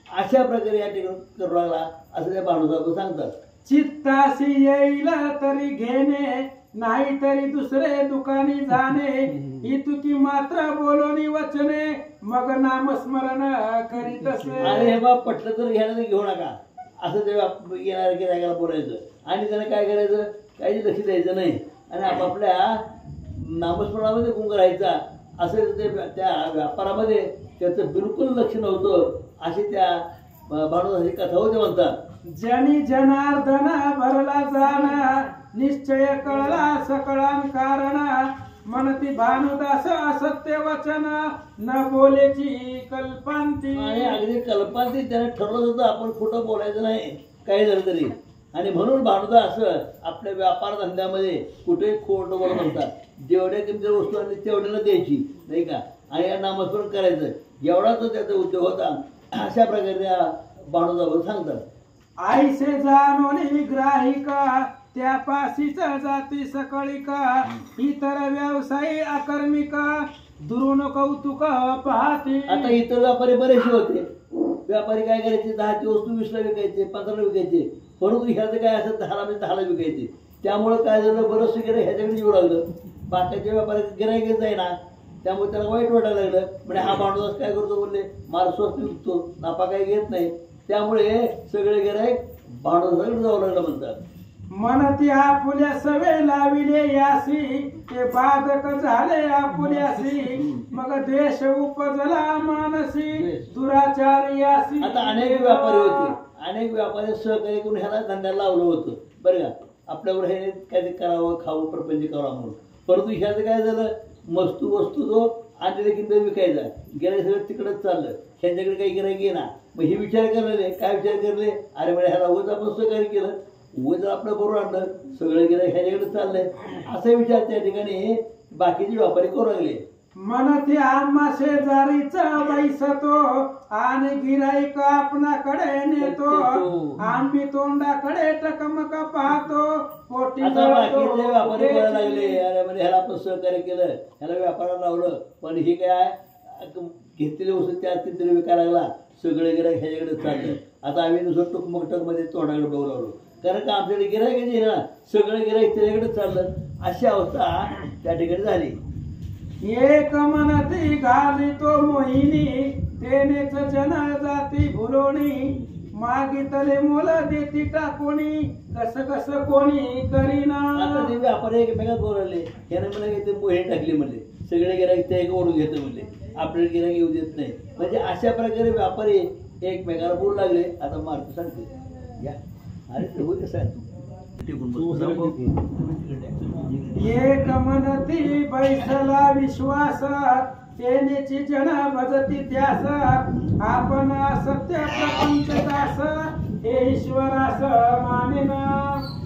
अशा प्रकारे या ठिकाणी करू लागला असं त्या भानुसाहेब सांगतात. चित्ताशी येईल तरी घेणे नाही तरी दुसरे दुकानी जाणे इतकी मात्र बोलोनी वचने मग नामस्मरण करीत असे. आणि हे बा पटलं तर घ्यायला तर घेऊ नका असं ते येणाऱ्या गिरायकाला बोलायचं आणि त्याने काय करायचं काही लक्ष द्यायचं नाही आणि आपापल्या नामस्मरणामध्ये गुंग राहायचा. असं ते त्या व्यापारामध्ये त्याचं बिलकुल लक्ष नव्हतं अशी त्या भानुदासाची कथा होते म्हणतात. जनी जनार्दन भरला जाना निश्चय कळला सकळान कारण म्हणती भानुदास असत्य वचन न बोलेची कल्पांती. आणि अगदी कल्पांती त्याने ठरवलं होतं आपण खोटं बोलायचं नाही काही झालं तरी. आणि म्हणून भानुदास आपल्या व्यापार धंद्यामध्ये कुठेही खोटं बोलत म्हणतात. जेवढ्या किमतीच्या वस्तू आणली तेवढ्याला द्यायची नाही का आणि या नामस्मरण करायचं एवढा तो त्याचा उद्योग होता. अशा प्रकारे त्या भानुदास सांगतात. आईसे जाणोनी ग्राहिका त्या पाशीच जाती सकळिका इतर व्यवसायी अकर्मिका दुरून कौतुक पाहते. आता इतर व्यापारी बरेचसे होते. व्यापारी काय करायचे 10ची वस्तू 20ला विकायचे 15ला विकायचे परंतु ह्याचं काय असं 10ला विकायचे. त्यामुळे काय झालं बरंचसं गिराईक ह्याच्याकडे येऊ लागलं. बाकीच्या व्यापारी गिराईकच जाईना त्यामुळे त्याला वाईट वाटायला लागलं. म्हणजे हा भांडवल काय करतो बोलले माल स्वस्त विकतो नफा काही घेत नाही. त्यामुळे सगळे गिराईक भांडवलाकडे जाऊ लागलं म्हणतात. म्हणती आपुल्या सवे लाविले यासी ते बाधक झाले आपुल्यासी मग देश उपजला मानसी दुराचार यासी. आता अनेक व्यापारी होते. अनेक व्यापारी सहकार्य करून ह्याला धंद्याला लावलं होतं बरं का आपल्यावर हे काय करावं खावं प्रपंच करावं म्हणून. परंतु ह्याचं काय झालं वस्तू जो आणलेल्या किंमत विकायचा गिराईक सगळं तिकडंच चाललं. ह्यांच्याकडे काही गिराईक येणार. मग हे विचार करलेले काय विचार करले अरे म्हणजे ह्याला उगाच आपण सहकार्य केलं उगाच आपलं बरोबर आणलं सगळं गिराईक ह्याच्याकडे चाललंय असा विचार त्या ठिकाणी बाकीचे व्यापारी करू लागले. म्हणते आम्हा शेजारीचा बैसतो आणि गिराईक आपणाकडे नेतो आम्ही तोंडाकडे टकमक पाहतो पोटी. आता बाकीचे व्यापारी बोलायला लागले अरे म्हणजे ह्याला आपण सहकार्य केलं ह्याला व्यापाराला लावलं पण हे काय घेतलेली वस्तू त्यात कितीतरी विकायला लागला सगळे गिराईक ह्याच्याकडे चाललं. आता आम्ही नुसतं टुकमकटकमध्ये तोंडाकडे बघू लागलो कारण का आमच्याकडे गिराईक जे ना सगळं गिराईक त्याच्याकडे चाललं. अशी अवस्था त्या ठिकाणी झाली. एक म्हणती घाली तो मोहिनी तेनेच जन जाती भुलोणी मागितले मोल देती टाकोणी कस कस कोणी करीना. आता ते व्यापारी एकमेकात बोलले ह्याने मला ते मोहिनी टाकली म्हणले सगळे गिराईक ते ओढून घेतं म्हणले आपल्याला गिराईक येऊ देत नाही. म्हणजे अशा प्रकारे व्यापारी एकमेकाला बोलू लागले. आता मार्ग सांगते या अरे प्रभू कसं आहे टिकून बस. जाऊ भाऊ. एक म्हणती बैसला विश्वास तेनेची जन भजती त्यास आपण सत्य प्रपंच दास हे ईश्वरास मानेना.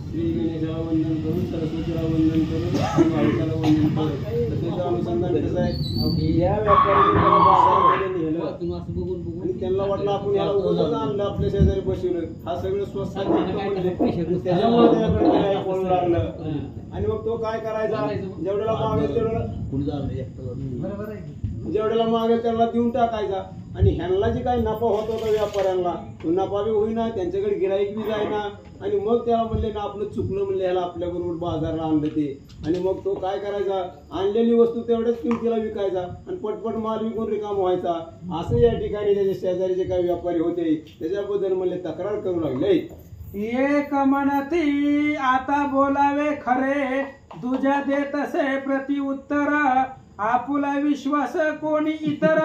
श्री गणेशाला वंदन करून सरस्वतीला वंदन करून मालकाला वंदन करून त्याचं अनुसंधान कसं आहे, या व्यापाऱ्यांनी त्याला बाजारामध्ये नेलं आणि त्यांना वाटलं आपण याला उगाच आणलं आपल्या शेजारी बसवलं, हा सगळं स्वस्तात विकतो म्हणजे त्याच्यामुळे त्याच्याकडे गिऱ्हाईक बोलू लागलं. आणि मग तो काय करायचा, जेवढ्याला मागेल जेवढ्याला मागेल त्याला देऊन टाकायचा. आणि ह्यांना जी काही नफा होत होता व्यापाऱ्यांना, तो नफा बी होईना, त्यांच्याकडे गिराईक बी जाईना. आणि मग त्याला म्हणले ना आपलं चुकलं, म्हणले ह्याला आपल्याबरोबर बाजारला आणलं ते. आणि मग तो काय करायचा, आणलेली वस्तू तेवढ्याच किमतीला विकायचा आणि पटपट माल विकून रिकाम व्हायचा. असं या ठिकाणी त्याचे शेजारी जे काही व्यापारी होते त्याच्याबद्दल म्हणले तक्रार करू लागले. एक म्हणती आता बोलावे खरे तुझ्या देत असे प्रति उत्तर आपुला विश्वास कोणी इतर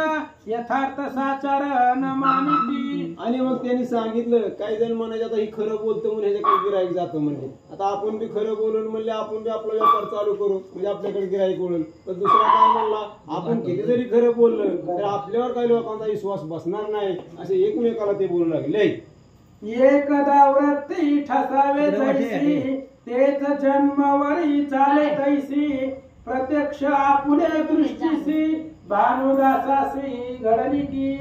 यथार्थ साचार न मानिती. आणि मग त्यांनी सांगितलं, काही जण म्हणायचे आता ही खरं बोलतो म्हणून ह्याच्याकडे गिराईक जातं म्हणजे, आता आपण बी खरं बोलून म्हणले आपण बी आपला व्यापार चालू करू म्हणजे आपल्याकडे गिराईक बोलून. पण दुसरा काय म्हणला, आपण किती जरी खरं बोललं तर आपल्यावर काही लोकांचा विश्वास बसणार नाही, असे एकमेकाला ते बोलू लागले. एकदा वृत्ती ठसावे जैसी तेच जन्मवरी चाले तैसी प्रत्यक्ष आपुले दृष्टीसी भानुदासासी घडली की.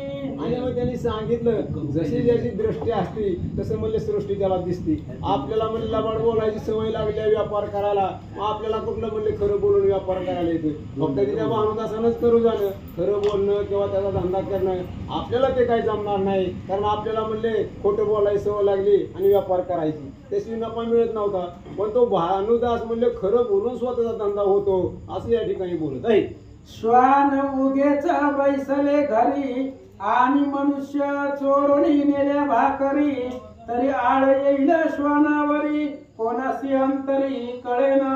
आणि मग त्यांनी सांगितलं, जशी ज्याची दृष्टी असते तसं म्हणले सृष्टी त्याला दिसते. आपल्याला म्हणले लबाड बोलायची सवय लागली व्यापार करायला, मग आपल्याला कुठलं म्हणले खरं बोलून व्यापार करायला येतो. फक्त त्या भानुदासानंच करू जाणं, खरं बोलणं किंवा त्याचा धंदा करणं आपल्याला ते काही जमणार नाही. कारण आपल्याला म्हणले खोटं बोलायची सवय लागली आणि व्यापार करायची, त्याची नफा मिळत नव्हता. पण तो भानुदास म्हणले खरं बोलून स्वतःचा धंदा होतो, असं या ठिकाणी बोलत आहे. श्वान उगेच बैसले घरी आणि मनुष्य चोरणी नेल्या भाकरी तरी आळ येईल श्वानावरी कोणाशी अंतरी कळेना.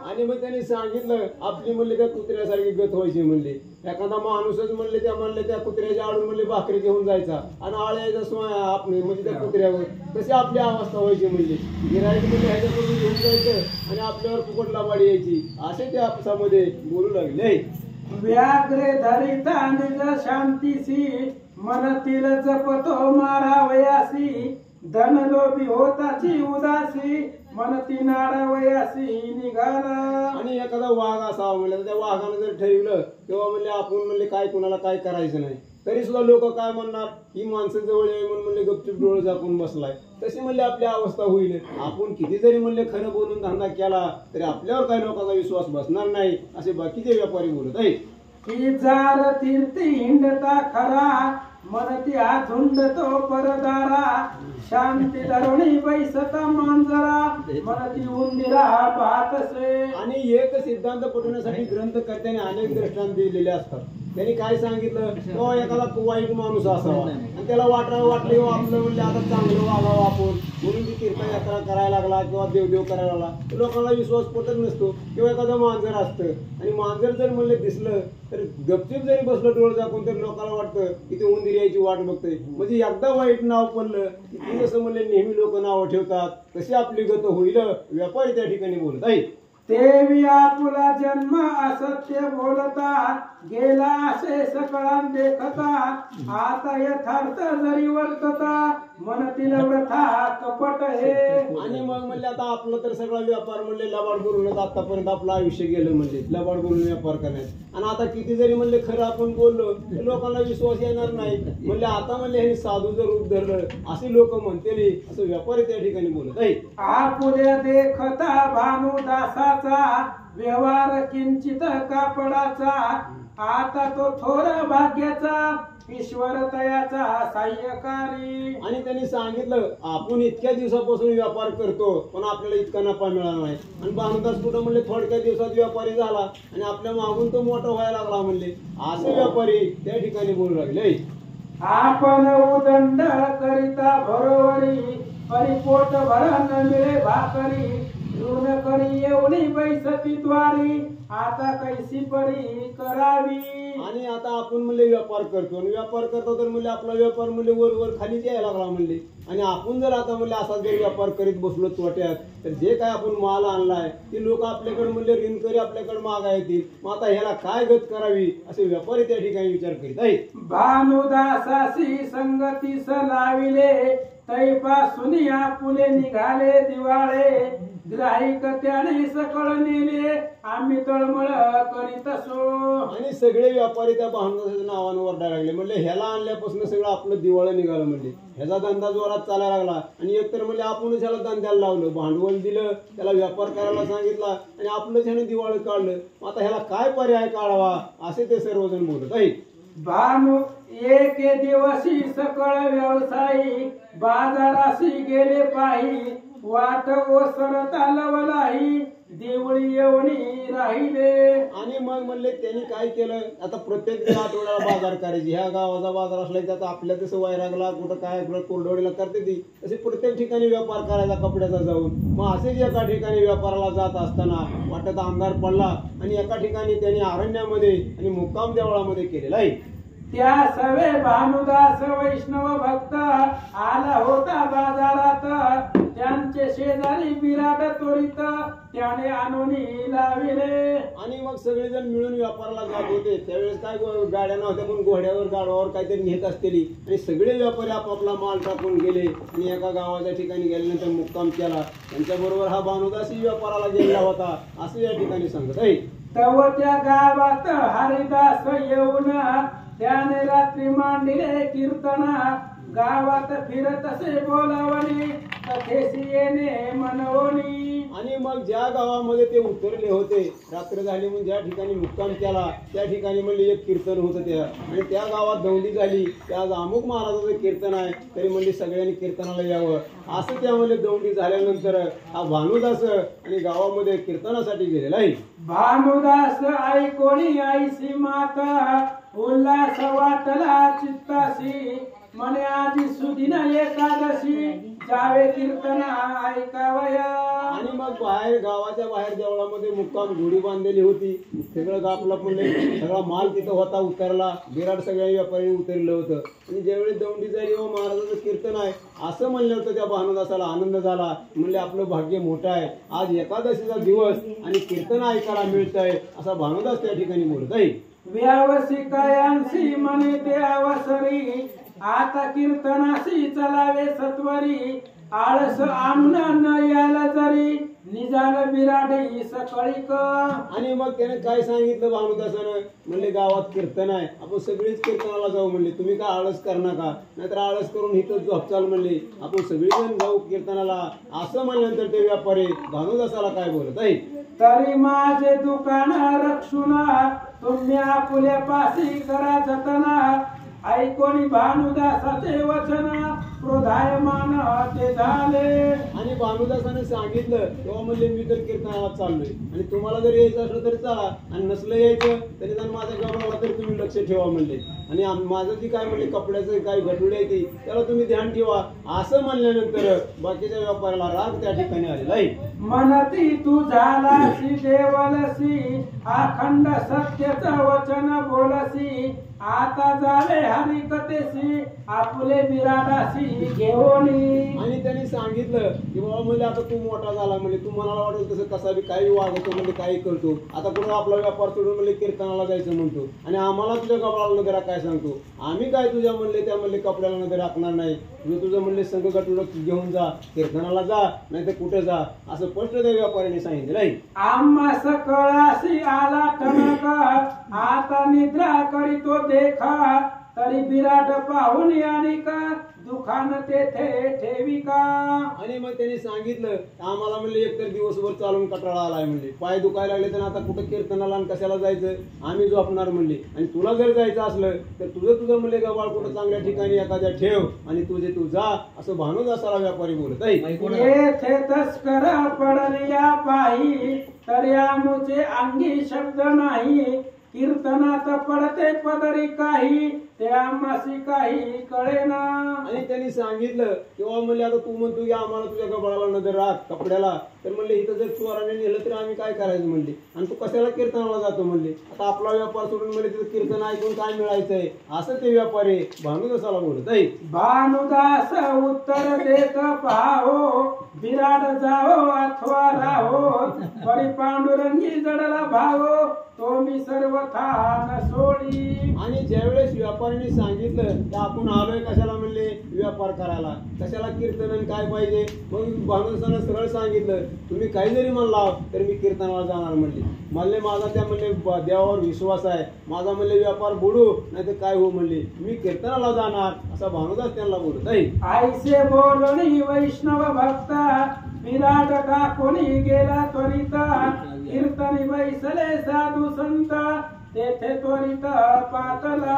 आणि मग त्यांनी सांगितलं, आपली म्हणले त्या कुत्र्यासारखी गत व्हायची म्हणले. एखादा माणूसच म्हणले त्या कुत्र्याच्या आडून म्हणले भाकरी घेऊन जायचा आणि आळ यायचा आपण म्हणजे त्या कुत्र्यावर, तशी आपली अवस्था व्हायची म्हणले. गिराईक म्हणजे ह्याच्याकडून घेऊन जायचं आणि आपल्यावर फुकट लबाडी यायची, असे त्या आपसामध्ये बोलू लागले. व्याघ्रे धरिता निज शांतीसी मनतील जपतो मारावयासी धन लोभी होताची उदासी मनती नाडावयासी निघाला. आणि एखादा वाघ असावा म्हणलं तर त्या वाघानं जर ठरवलं तेव्हा म्हणले आपण म्हणले काय कुणाला काय करायचं नाही, तरी सुद्धा लोक काय म्हणणार, ही माणसं जवळ आहे म्हणून म्हणले गपचूप डोळे झाकून बसलाय. तशी म्हणले आपली अवस्था होईल. आपण किती जरी म्हणले खरं बोलून धंदा केला तरी आपल्यावर काही लोकांचा विश्वास बसणार नाही, असे बाकीचे व्यापारी बोलत आहे. ही जार तीर्थी हिंडता खरा मनती हा झुंड तो परदारा शांती धरणी बैसता मांजरा मनती उंदिरा पाहतसे. आणि एक सिद्धांत पटवण्यासाठी ग्रंथकर्त्याने अनेक दृष्टांत दिलेले असतात. त्यांनी काय सांगितलं, तो एखादा वाईट माणूस असावा आणि त्याला वाटले आपलं म्हणले आता चांगलं वागावं आपण म्हणून ती तीर्थयात्रा करायला लागला किंवा देवदेव करायला लागला, तर लोकांना विश्वास पटत नसतो. किंवा एखादं मांजर असतं आणि मांजर जर म्हणले दिसलं तर गपचूप जरी बसलं डोळ झाकून तर लोकांना वाटतं की ते उंदीर यायची वाट बघतोय. म्हणजे एकदा वाईट नाव पडलं की ती जसं म्हणले नेहमी लोक नावं ठेवतात, तशी आपली गत होईल. व्यापारी त्या ठिकाणी बोलत आहे. देवी आपुला जन्म असत्य बोलता गेला असे सकळान देखता आता यथार्थ जरी वर्तता मनतील व्रथा कपट हे. आणि मग म्हणले आता आपलं तर सगळा व्यापार म्हणले लबाड बोलूनच आतापर्यंत आपलं आयुष्य गेलं म्हणले लबाड बोलून व्यापार करण्यात. आणि आता किती जरी म्हणले खरं आपण बोललो तर लोकांना विश्वास येणार नाही. म्हणले आता म्हणले हे साधूचं रूप धरलं असे लोक म्हणते, असं व्यापारी त्या ठिकाणी बोलत आहे. आपुल्या देखता भानुदासाचा व्यवहार किंचित कापडाचा आता तो थोर भाग्याचा ईश्वर तयाचा सहाय्यकारी. आणि त्यांनी सांगितलं, आपण इतक्या दिवसापासून व्यापार करतो पण आपल्याला इतका नफा मिळाला नाही. आणि भानुदास कुठं म्हणले थोडक्या दिवसात व्यापारी झाला आणि आपल्या मागून तो मोठा व्हायला लागला म्हणले. असे व्यापारी त्या ठिकाणी बोलू लागले. आपण उदंड करिता बरोबरी परिपोट भरण मिळे भाकरी ऋण करी एवढी बैसती द्वारी आता कैसी परी करावी. आणि आता आपण म्हणले व्यापार करतो आणि व्यापार करतो तर म्हणले आपला व्यापार म्हणले वर वर खालीच यायला लागला म्हणले. आणि आपण जर आता म्हणले असा जर व्यापार करीत बसलो तोट्यात तर जे काय आपण माल आणलाय ते लोक आपल्याकडे म्हणले ऋणकरी आपल्याकडे मागा येतील. मग आता ह्याला काय गत करावी असे व्यापारी त्या ठिकाणी विचार करीत आहेत. भानुदासासी संगतीस लाविले तैपासून आपुले निघाले दिवाळे ग्राहिक त्याने सकळ नेले आम्ही तळमळ करीत असो. आणि सगळे व्यापारी त्या भानुदासाच्या नावानं ओरडायला लागले. म्हणले ह्याला आणल्यापासून सगळं आपलं दिवाळं निघालं म्हणले. ह्याचा धंदा जोरात चालायला लागला आणि एकतर म्हणजे आपणच ह्याला धंद्याला लावलं, भांडवल दिलं, त्याला व्यापार करायला सांगितला आणि आपलंच ह्याने दिवाळं काढलं. आता ह्याला काय पर्याय काढावा असे ते सर्वजण बोलत आहेत. भानु एके दिवशी सकळ व्यवसायी बाजाराशी गेले पायी वाट ओसरता लवलाही देवळी येऊनी राहिले. आणि मग म्हणले त्यांनी काय केलं, आता प्रत्येक आठवड्याला बाजार करायची. ह्या गावाचा बाजार असला की आता आपल्या तसं वैरागला कुठं काय कोरडवडीला करते ती तसे प्रत्येक ठिकाणी व्यापार करायचा कपड्याचा जाऊन. मग असेच एका ठिकाणी व्यापाराला जात असताना वाटत अंधार पडला आणि एका ठिकाणी त्यांनी अरण्यामध्ये आणि मुक्काम देवळामध्ये केलेला आहे. त्या सवे भानुदास वैष्णव भक्त आला होता बाजारात त्यांचे शेजारी विराट त्वरित त्याने आणून लाविले. आणि मग सगळेजण मिळून व्यापाराला जात होते. त्यावेळेस काय गाड्या नव्हत्या पण घोड्यावर गाडवावर काहीतरी नेत असतेली आणि सगळे व्यापारी आपापला माल टाकून गेले आणि एका गावाच्या ठिकाणी गेल्यानंतर मुक्काम केला. त्यांच्याबरोबर हा भानुदासही व्यापाराला गेलेला होता असं या ठिकाणी सांगत आहे. तव त्या गावात हरिदास येऊन त्याने रात्री मांडिले कीर्तना गावात फिरत असे बोलावणी तथेसी येणे मनवणी. आणि मग ज्या गावामध्ये ते उतरले होते रात्र झाली म्हणून ज्या ठिकाणी मुक्काम केला त्या ठिकाणी म्हणले एक कीर्तन होतं त्या आणि त्या गावात दौंडी झाली की आज अमुक महाराजाचं कीर्तन आहे तरी म्हणले सगळ्यांनी कीर्तनाला यावं असं त्यामध्ये दौंडी झाल्यानंतर हा भानुदास आणि गावामध्ये कीर्तनासाठी गेलेला आहे. भानुदास ऐकोणी आईसी माता उल्हास वाटला चित्तासी म्हणे आजी सुदिन एकादशी जावे कीर्तन ऐकावया. आणि मग बाहेर गावाच्या बाहेर देवळामध्ये मुक्काम घोडी बांधलेली होती. सगळं आपला म्हणले सगळा माल तिथं होता उतरला. बिराड सगळ्या व्यापाऱ्यांनी उतरलं होतं आणि ज्यावेळी दौंडी झाली व महाराजाचं कीर्तन आहे असं म्हणलं होतं त्या भानुदासाला आनंद झाला. म्हणले आपलं भाग्य मोठं आहे, आज एकादशीचा दिवस आणि कीर्तन ऐकायला मिळत आहे असा भानुदास त्या ठिकाणी बोलत आहे. व्यावसिकायांशी म्हणे ते अवसरी आता कीर्तनाशी चलावे सत्वरी आळस आणून न यायला जरी निजाल बिराडी सकळीक. आणि मग त्याने काय सांगितलं भानुदासानं, म्हणले गावात कीर्तन आहे आपण सगळीच कीर्तनाला जाऊ म्हणले. तुम्ही काय आळस कर नका नाहीतर आळस करून इथं झोपचाल म्हणले. आपण सगळीजण जाऊ कीर्तनाला असं म्हणल्यानंतर ते व्यापारी भानुदासाला काय बोलत आहे. तरी माझे दुकान रक्षुना तुम्ही आपुल्या पाशी करा जतना ऐकोनी भानुदासाचे वचन क्रोधायमान ते झाले. आणि भानुदासाने सांगितलं तेव्हा म्हणले मी तर कीर्तनाला चाललोय आणि तुम्हाला जर यायचं असलं तरी चला आणि नसलं यायचं तरी जर माझ्या गावाला तरी तुम्ही लक्ष ठेवा म्हणले. आणि माझं जी काय म्हणले कपड्याचं काही घटुडे आहे त्याला तुम्ही ध्यान ठेवा असं म्हणल्यानंतर बाकीच्या व्यापाऱ्याला राग त्या ठिकाणी आलेला आहे. मनती तू झालासी देवलसी अखंड सत्याचं वचन बोलसी आता जावे हरी कथेसी आपुले बिराडासी घेऊनी. आणि त्यांनी सांगितलं की बाबा म्हणजे आता तू मोठा झाला म्हणजे तू मनाला वाटेल तसं कसा बी काही वागतो म्हणजे काही करतो. आता कुठं आपला व्यापार सोडून म्हणजे कीर्तनाला जायचं म्हणतो आणि आम्हाला तुझ्या कपड्याला नजर काय सांगतो. आम्ही काय तुझ्या म्हणले त्या म्हणले कपड्याला नजर राखणार नाही. तुझं म्हणले संघ गटुडं घेऊन जा कीर्तनाला जा नाही तर कुठे जा असं स्पष्ट त्या व्यापाऱ्याने सांगितलं आहे. आम्हा सकळाशी आला टणक आता निद्रा करीतो देखा तरी बिराट पाहून आणि का दुखान तेथे ठेवी का. आणि मग त्यांनी सांगितलं आम्हाला म्हणले एकतर दिवसभर चालून कटाळा आलाय म्हणले, पाय दुखायला लागले तर आता कुठं कीर्तनाला आणि कशाला जायचं आम्ही झोपणार म्हणले. आणि तुला जर जायचं असलं तर तुझं म्हणले गबाळ कुठं चांगल्या ठिकाणी एखाद्या ठेव आणि तुझे तू जा असं भानुदासाला व्यापारी बोलत आहे. येथे तस्कर पडलिया पायी तर यामुचे अंगी शब्द नाही कीर्तनात पडते पदरी काही ते आम्हासी काही कळेना. आणि त्यांनी सांगितलं किंवा म्हणले आता तू म्हणतो की आम्हाला तुझ्या कपाळाला नजर राख कपड्याला, तर म्हणले इथं जर चोराने नेलं तर आम्ही काय करायचं म्हणले, आणि तू कशाला कीर्तनाला जातो म्हणले. आता आपला व्यापार सोडून म्हणले तिथं कीर्तन ऐकून काय मिळायचंय, असं ते व्यापारी भानुदासाला बोलत आहे. भानुदास उत्तर देत पाहो, विराट जाओ अथवा राहो, परी पांडुरंगी जडला भावो, तो मी सर्वथा न सोडी. आणि ज्यावेळेस व्यापाऱ्यांनी सांगितलं की आपण आलोय कशाला म्हणले व्यापार करायला, कशाला कीर्तन काय पाहिजे, मग भानुदासानं सरळ सांगितलं तुम्ही काही जरी म्हणला तर मी कीर्तनाला जाणार म्हणले माझा त्या म्हणले देवावर विश्वास आहे, माझा म्हणले व्यापार बुडू नाही तर काय हो म्हणले, मी कीर्तनाला जाणार असा भानुदास त्यांना बोलत आहे. आईसे बोलणी वैष्णव भक्ता, विराट टाकोणी गेला त्वरिता, कीर्तनी बैसले साधू संत, तेथे त्वरित पातला.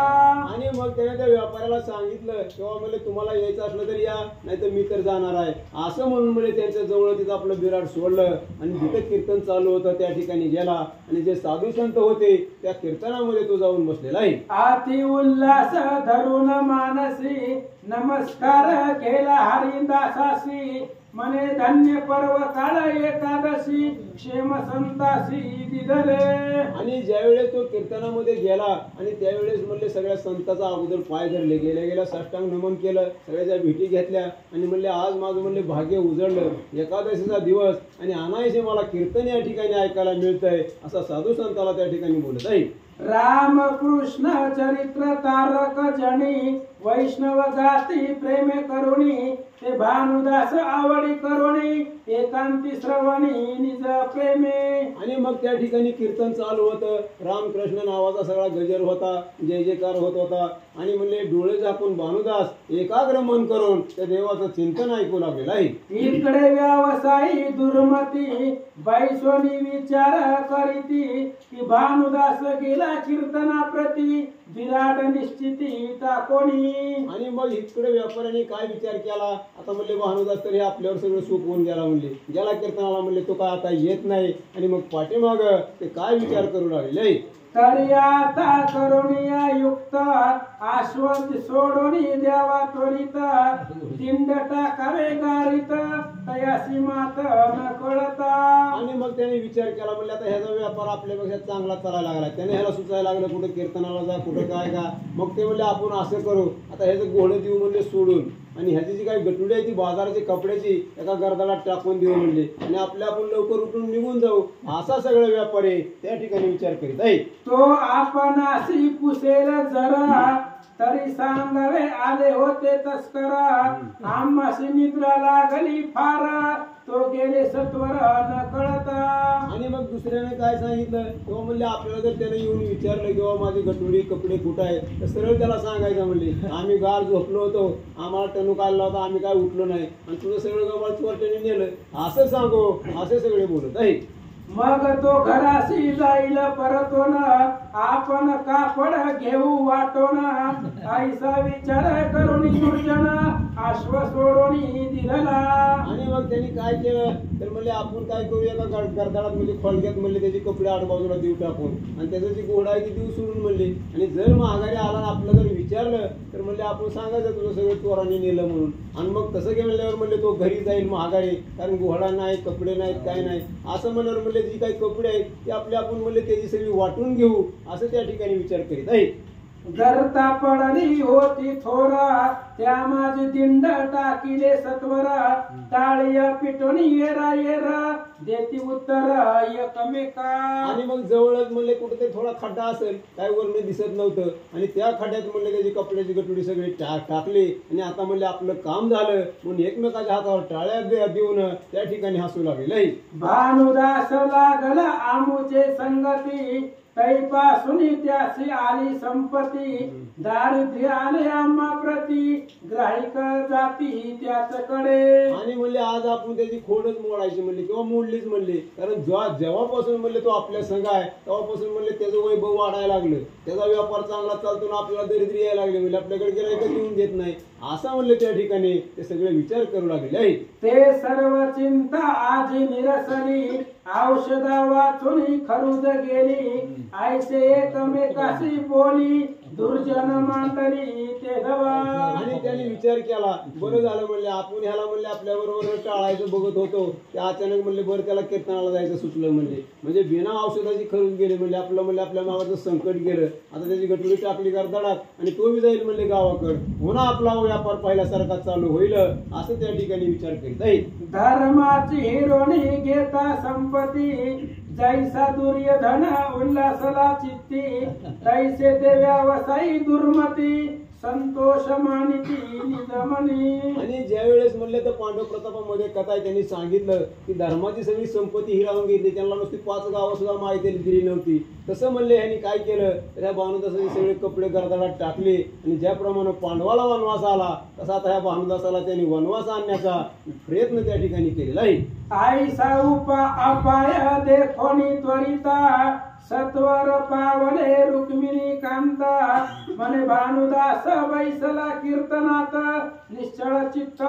आणि मग त्याने त्या व्यापाऱ्याला सांगितलं किंवा म्हणले तुम्हाला यायचं असलं तर या, नाही तर मी तर जाणार आहे असं म्हणून म्हणजे त्यांच्या जवळ तिथं आपलं विराट सोडलं आणि जिथं कीर्तन चालू होतं त्या ठिकाणी गेला आणि जे साधू संत होते त्या कीर्तनामध्ये तो जाऊन बसलेला आहे. आती उल्हास धरून मानसी, नमस्कार केला हरिदासासी, मने धन्य पर्व काळ एकादशी, क्षेम संतासी दिदले. आणि ज्यावेळेस तो कीर्तनामध्ये गेला आणि त्यावेळेस म्हणले सगळ्या संतांचा अगोदर पाय धरले, गेल्या साष्टांग नमन केलं, सगळ्याच्या भेटी घेतल्या आणि म्हणले आज माझं म्हणले भाग्य उजळलं, एकादशीचा दिवस आणि अनायसे मला कीर्तन या ठिकाणी ऐकायला मिळतंय असा साधू संताला त्या ठिकाणी बोलत आहे. राम कृष्ण चरित्र तारक जनी, वैष्णव जाती प्रेमे करुणी, ते भानुदास आवडी करुणी, एकांती श्रवणी निज प्रेमे. आणि मग त्या ठिकाणी कीर्तन चालू होतं, रामकृष्ण नावाचा सगळा गजर होता, जय जयकार होत होता आणि म्हणले डोळे झाकून भानुदास एकाग्र मन करून त्या देवाचं चिंतन ऐकू लागलेलं आहे. इकडे व्यवसायी दुर्मती, बैसोनी विचार करीती, की भानुदास गेला कीर्तनाप्रती, विराट निश्चिती टाकोणी. आणि मग इकडे व्यापाऱ्याने काय विचार केला, आता म्हणले भानुदास तर हे आपल्यावर सगळं सोपवून गेला म्हणले, गेला कीर्तनाला म्हणले तो काय आता येत नाही. आणि मग पाठीमाग ते काय विचार करू लागले, तरी आता करुणिया युक्त, आश्वत सोडोनी द्यावा त्वरित, दिंड टाकावे गारित, तयासी मात न कळता. आणि मग त्याने विचार केला म्हणले आता ह्याचा व्यापार आपल्यापेक्षा चांगला चालायला लागला, त्याने ह्याला सुचायला लागलं कुठं कीर्तनाला जा कुठं काय का. मग ते म्हणले आपण असं करू आता ह्याचं घोडं देऊ म्हणले सोडून, आणि ह्याची जी काही गटुडी आहे ती बाजाराची कपड्याची एका गर्दाला टाकून देऊ म्हणले आणि आपल्या आपण लवकर उठून निघून जाऊ. असा सगळे व्यापारी त्या ठिकाणी विचार करीत आहे. तो आपण अशी पुसेल जरा, तरी सांगावे आले होते तस्करा, आम्हाशी निद्रा लागली फार, तो गेले सत्वर न कळता. आणि मग दुसऱ्याने काय सांगितलं किंवा म्हणले आपल्याला जर त्याने येऊन विचारलं किंवा माझी गटुडी कपडे कुठं आहे तर सरळ त्याला सांगायचं म्हणले आम्ही गार झोपलो होतो, आम्हाला टणू काढला होता, आम्ही काय उठलो नाही आणि तुझं सगळं गबाळ चोरट्याने नेलं असं सांगो, असे सगळे बोलत आहे. मग तो घराशी जाईल परतोन, आपण कापड घेऊ वाटोन, ऐसा विचार करून दुर्जन, आश्व सोडून दिला. आणि मग त्यांनी काय केलं तर म्हणले आपण काय करूया का गर्दाळात म्हणजे खोलक्यात म्हणले त्याचे कपडे आडबाजूला देऊ टाकून आणि त्याचं जी घोडा आहे ती देऊ सोडून म्हणले. आणि जर महागारी आला आपलं जर विचारलं तर म्हणले आपण सांगायचं तुझं सगळं चोरांनी नेलं म्हणून. आणि मग तसं केल्यावर म्हणले तो घरी जाईल महागारी, कारण घोडा नाही कपडे नाहीत काय नाही असं म्हणल्यावर म्हणले जी काही कपडे आहेत ते आपले आपण म्हणले त्याची सगळी वाटून घेऊ असं त्या ठिकाणी विचार करीत आहे. गर्ता पडली होती थोरा, त्या माझी दिंड टाकिले सत्वरा, टाळिया पिटोनी येरा येरा, देती उत्तर एकमेका. आणि मग जवळच म्हणले कुठेतरी थोडा खड्डा असेल काय वरनं दिसत नव्हतं आणि त्या खड्ड्यात म्हणले त्याची कपड्याची गटुडी सगळी टाकली आणि आता म्हणले आपलं काम झालं म्हणून एकमेकाच्या हातावर टाळ्या देऊन त्या ठिकाणी हसू लागले. भानुदास लागला आमुचे संगती, तैपासून त्यासी आली संपत्ती, दारिद्र्य आले आम्हा प्रती, ग्राहिक जाती त्याचकडे. आणि म्हणले आज आपण त्याची खोडच मोडायची म्हणले किंवा मोडलीच म्हणले, कारण जेव्हापासून म्हणले तो आपल्या संघ आहे तेव्हापासून म्हणले त्याचं वैभव वाढायला लागलं, त्याचा व्यापार चांगला चालतो ना आपल्याला दरिद्री यायला लागले म्हणजे आपल्याकडे गिराईकच येऊन देत नाही असं म्हणले. त्या ठिकाणी ते सगळे विचार करू लागले. ते सर्व चिंता आजी निरसली, औषधा वाचून खरुद गेली, आयसे एकमेकाशी बोली दुर्जन मांडली ते धवा. आणि त्यांनी विचार केला, बरं झालं म्हणले आपण ह्याला म्हणले आपल्या बरोबर टाळायचं बघत होतो, ते अचानक म्हणले बरं त्याला कीर्तनाला जायचं सुचलं म्हणले, म्हणजे बिना औषधाची खरून गेले म्हणले, आपलं म्हणले आपल्या मागाचं संकट गेलं, आता त्याची गटुडी टाकली गर्दडात आणि तो बी जाईल म्हणले गावाकडे, पुन्हा आपला व्यापार पहिल्यासारखा चालू होईल असं त्या ठिकाणी विचार करीत आहे. धर्माची हिरोणी घेता संपत्ती जैसा दुर्योधन उल्हासला चित्ती तैसे ते व्यवसायी दुर्मती संतोष मानिती निजमनी. आणि ज्या वेळेस म्हणले तर पांडव प्रतापामध्ये कथा आहे, त्यांनी सांगितलं की धर्माची सगळी संपत्ती हिरावून घेतली, त्यांना नुसती 5 गावं सुद्धा माहिती दिली नव्हती. तसं म्हणले ह्यांनी काय केलं, त्या भानुदासाचे सगळे कपडे गर्दाडात टाकले आणि ज्याप्रमाणे पांडवाला वनवास आला तसा आता ह्या भानुदासाला त्यांनी वनवास आणण्याचा प्रयत्न त्या ठिकाणी केलेला आहे. आईसा अपाय देखोनी त्वरिता सत्वर पावले रुक्मिणी कांता मने भानुदास बैसला कीर्तनात निश्चळ चित्त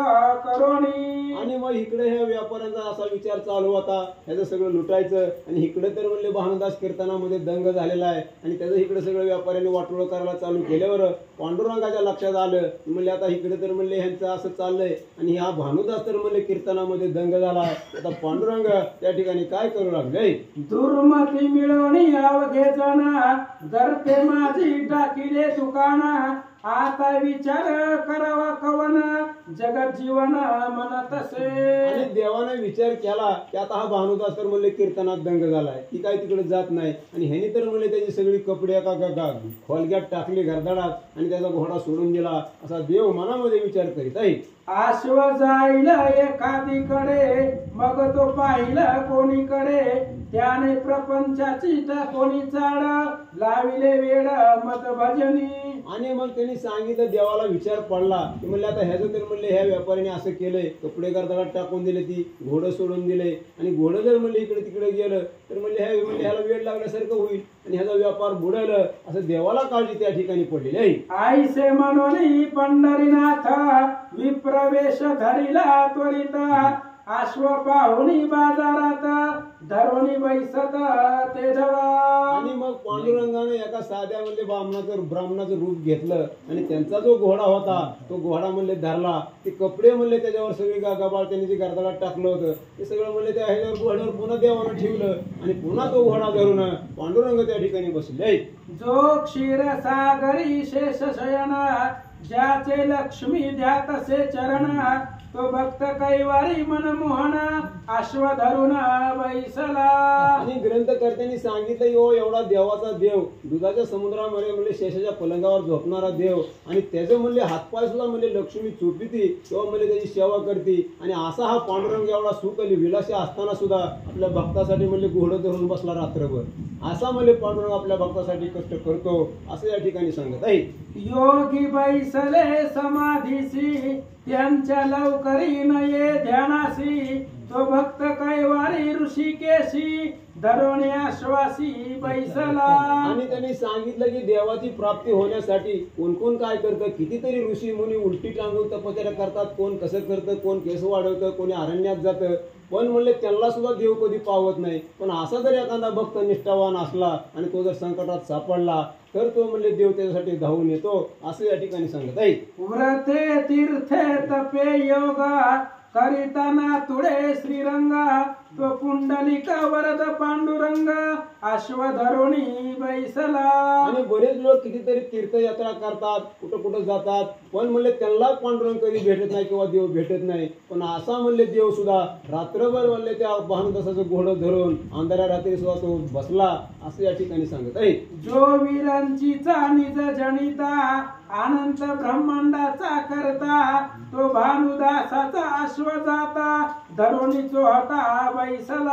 करोनी. आणि मग इकडे ह्या व्यापाऱ्यांचा असा विचार चालू होता, ह्याचं सगळं लुटायचं, आणि इकडे तर म्हणले भानुदास कीर्तनामध्ये दंग झालेला आहे आणि त्याचं इकडे सगळं व्यापाऱ्यांनी वाटोळं करायला चालू केल्यावर पांडुरंगाच्या लक्षात आलं, म्हणले आता इकडे तर म्हणले ह्यांचं असं चाललंय आणि हा भानुदास तर म्हणले कीर्तनामध्ये दंग झाला, आता पांडुरंग त्या ठिकाणी काय करू लागले. दुर्मती मिळवणी अवघे जण करते माझी टाकिले दुकाना आता विचार करावा कवन जगत जीवन म्हणत असे. आणि देवाने विचार केला की आता हा भानुदास तर म्हणले कीर्तनात दंग झालाय, ती काय तिकडे जात नाही, आणि ह्यानी तर म्हणले त्याची सगळी कपडे एका खोलग्यात टाकली गर्दाडात आणि त्याचा घोडा सोडून दिला, असा देव मनामध्ये विचार करीत आहे. आश्व जाईल एखादीकडे मग तो पाहिलं कोणीकडे त्याने प्रपंचाची कोणी चाड लाविले वेळ मत भजनी. आणि मग त्यांनी सांगितलं, देवाला विचार पडला की म्हणले आता ह्याचं तर म्हणले ह्या व्यापाऱ्याने असं केलंय, कपडे गर्दाडात टाकून दिले, ती घोडं सोडून दिले, आणि घोडं जर म्हणले इकडे तिकडे गेलं तर म्हणले ह्याला वेळ लागल्यासारखं होईल आणि ह्याचा व्यापार बुडेल, असं देवाला काळजी त्या ठिकाणी पडलेली आहे. आईसे म्हणून पंढरीनाथ विप्रवेश धरिला त्वरित अश्व पाहुणी बाजारात धरुणी बैसत ते धवा. आणि मग पांडुरंगाने एका साध्या म्हणजे ब्राह्मणाचं रूप घेतलं आणि त्यांचा जो घोडा होता तो घोडा म्हणले धरला, ते कपडे म्हणले त्याच्यावर सगळी गबाळ त्यांनी जे गर्दाडात टाकलं होतं ते सगळं म्हणले त्या ह्याच्यावर घोड्यावर पुन्हा देवानं ठेवलं आणि पुन्हा तो घोडा धरून पांडुरंग त्या ठिकाणी बसले. जो क्षीरसागरी शेष शयन ज्याचे लक्ष्मी ध्यातसे चरण तो भक्त कैवारी मनमोहन अश्व धरून बैसला. आणि ग्रंथकर्त्यांनी सांगितलं हो एवढा देवाचा देव, दुधाच्या समुद्रामध्ये म्हणजे शेषाच्या पलंगावर झोपणारा देव, आणि त्याचे म्हणले हातपाय सुद्धा म्हणजे लक्ष्मी चोपीती तेव्हा म्हणजे त्याची सेवा करते, आणि असा हा पांडुरंग एवढा सुख आणि विलासी असताना सुद्धा आपल्या भक्तासाठी म्हणजे घोडं धरून बसला रात्रभर, असा म्हणजे पांडुरंग आपल्या भक्तासाठी कष्ट करतो असं या ठिकाणी सांगत आहे. योगी बैसले समाधीसी त्यांच्या लवकरी नये ध्यानासी तो भक्त कैवारी ऋषिकेशी धरुणी आश्वासी बैसला. आणि त्यांनी सांगितलं की देवाची प्राप्ती होण्यासाठी कोण कोण काय करतं, कितीतरी ऋषी मुनी उलटी टांगून तपश्चर्या करतात, कोण कसं करतं, कोण केस वाढवतं, कोणी अरण्यात जातं, पण म्हणले त्यांना सुद्धा देव कधी पावत नाही. पण असा जर एखादा भक्त निष्ठावान असला आणि तो जर संकटात सापडला तर तो म्हणले देव त्याच्यासाठी धावून येतो असं या ठिकाणी सांगत आहे. व्रते तीर्थे तपे योगा करिताना तुळे श्रीरंगा तो पुंडलिक वरद पांडुरंग अश्व धरुणी बैसला. आणि बरेच लोक कितीतरी तीर्थयात्रा करतात, कुठं कुठं जातात, पण म्हणले त्यांना पांडुरंग कधी भेटत नाही किंवा देव भेटत नाही, पण असा म्हणले देव सुद्धा रात्रभर म्हणले त्या भानुदासाचं घोडं धरून अंधाऱ्या रात्री सुद्धा तो बसला असं या ठिकाणी सांगत आहे. जो विरंचीचा निज जनिता अनंत ब्रह्मांडाचा करता तो भानुदासाचा अश्व जाता धरुणीचो होता बैसला.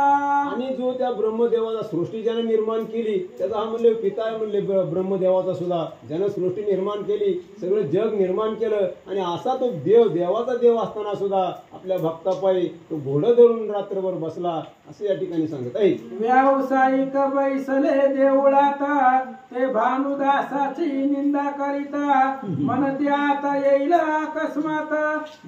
आणि जो त्या ब्रह्मदेवाचा सृष्टी ज्याने निर्माण केली त्याचा हा म्हणले पिता आहे म्हणले ब्रह्मदेवाचा सुद्धा, ज्यानं सृष्टी निर्माण केली, सगळं जग निर्माण केलं, आणि असा तो देव देवाचा देव असताना सुद्धा आपल्या भक्तापायी तो घोडं धरून रात्रभर बसला असं या ठिकाणी सांगत आहे. व्यावसायिक बैसले देवळात ते भानुदासाची निंदा करीता म्हणते आता येईल अकस्मात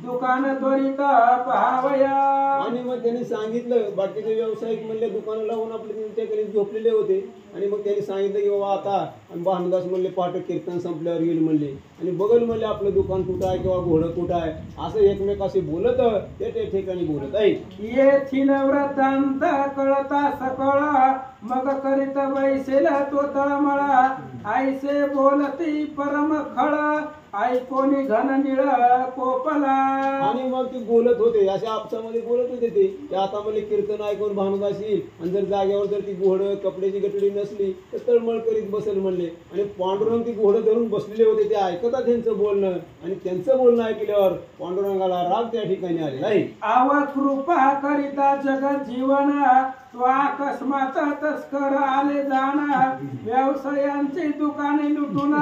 दुकान त्वरित पहावया. आणि मग त्यांनी सांगितलं, बाकीचे व्यावसायिक म्हणले दुकानं लावून आपले त्यांच्याकडे झोपलेले होते. आणि मग त्यांनी सांगितलं की बाबा आता, आणि भानुदास म्हणले पहाटे कीर्तन संपल्यावर येईल म्हणले. आणि बघल म्हणले आपलं दुकान कुठं आहे किंवा घोडं कुठं आहे, असं एकमेकाशी बोलत ते ठिकाणी बोलत आहे. येथील व्रतांत कळता सकळ मग करीत बैसेल तो तळमळा. आईसे बोलती परम खळ ऐकोनी घन निळ कोपला. आणि मग ते बोलत होते, अशा आपसामध्ये बोलत होते ते की आता म्हणले कीर्तन ऐकून भानुदास येईल, आणि जर जागेवर जर ती घोडं कपड्याची गटडी नसली तर तळमळ करीत बसेल म्हणले. आणि पांडुरंग ती घोडं धरून बसलेले होते, ते ऐकतात त्यांचं बोलणं. आणि त्यांचं बोलणं ऐकल्यावर पांडुरंगाला राग त्या ठिकाणी आलेला आहे. आव कृपा करिता जगत जीवन अकस्मात तस्कर आले जाणा. व्यवसायांची दुकाने लुटून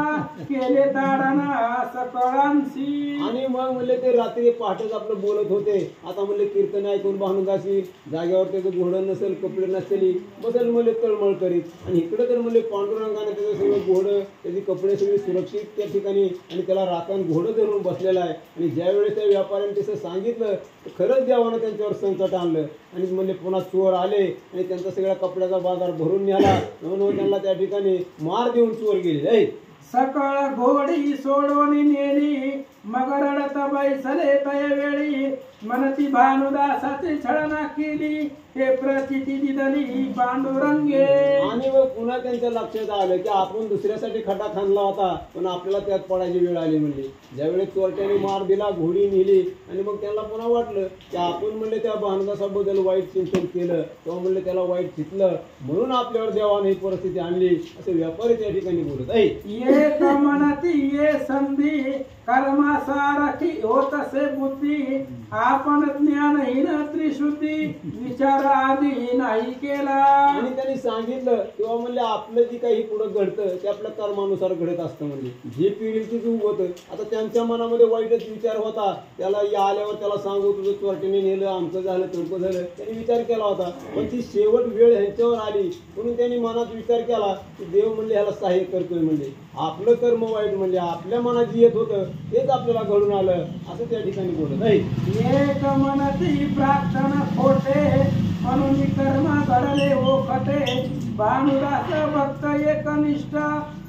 केले ताडना सकळांशी. आणि मग म्हणले ते रात्री पहाटेच आपलं बोलत होते, आता म्हणले कीर्तन ऐकून भानुदास येईल, जागेवर त्याचं घोडं नसेल, कपडे नसली, बसेल म्हणले तळमळ करीत. आणि इकडे तर म्हणले पांडुरंगाने त्याचं सगळं घोडं, त्याची कपडे सगळे सुरक्षित त्या ठिकाणी, आणि त्याला राखण घोडं धरून बसलेला आहे. आणि ज्यावेळेस त्या व्यापाऱ्याने तसं सांगितलं तर खरंच देवानं त्यांच्यावर संकट आणलं. आणि म्हणले पुन्हा चोर आले आणि त्यांचा सगळ्या कपड्याचा बाजार भरून न्याला. म्हणून त्यांना त्या ठिकाणी मार देऊन चोर गेले. सकळ घोडी सोडून नेली मग रडत बैसले तय वेळी. मनती भानुदासाची छळना केली हे प्रचिती दिदली पांडुरंगे. आणि मग पुन्हा त्यांच्या लक्षात आलं की आपण दुसऱ्यासाठी खड्डा खांदला होता, पण आपल्याला त्यात पडायची वेळ आली म्हणली. ज्यावेळेस चोरट्याने मार दिला, घोडी नेली, आणि मग त्यांना पुन्हा वाटलं की आपण म्हणले त्या भानुदासाबद्दल वाईट चिंतन केलं, तेव्हा म्हणले त्याला वाईट चितलं, म्हणून आपल्यावर देवाने ही परिस्थिती आणली, असे व्यापारी त्या ठिकाणी बोलत आहे. ये कमनती ये संधी कर्मासारखी होत असे बुद्धी. आपण ज्ञानहीन त्रिशुद्धी विचार आधी नाही केला. आणि त्यांनी सांगितलं तेव्हा म्हणले आपलं जे काही पुढे घडतं ते आपल्या कर्मानुसार घडत असतं. म्हणजे जे पिढील ते चूक होतं. आता त्यांच्या मनामध्ये वाईटच विचार होता, त्याला या आल्यावर त्याला सांगू तुझं चोरट्याने नेलं, आमचं झालं, तुमचं झालं, त्यांनी विचार केला होता. पण ती शेवट वेळ ह्यांच्यावर आली, म्हणून त्यांनी मनात विचार केला की देव म्हणले ह्याला सहाय्य करतोय. म्हणजे आपलं कर्म वाईट, म्हणजे आपल्या मनात जे येत होतं तेच आपल्याला घडून आलं, असं त्या ठिकाणी बोलत आहे. एक मनती प्रार्थना खोटे म्हणून कर्म घडले हो खटे. भानुदास भक्त एकनिष्ठ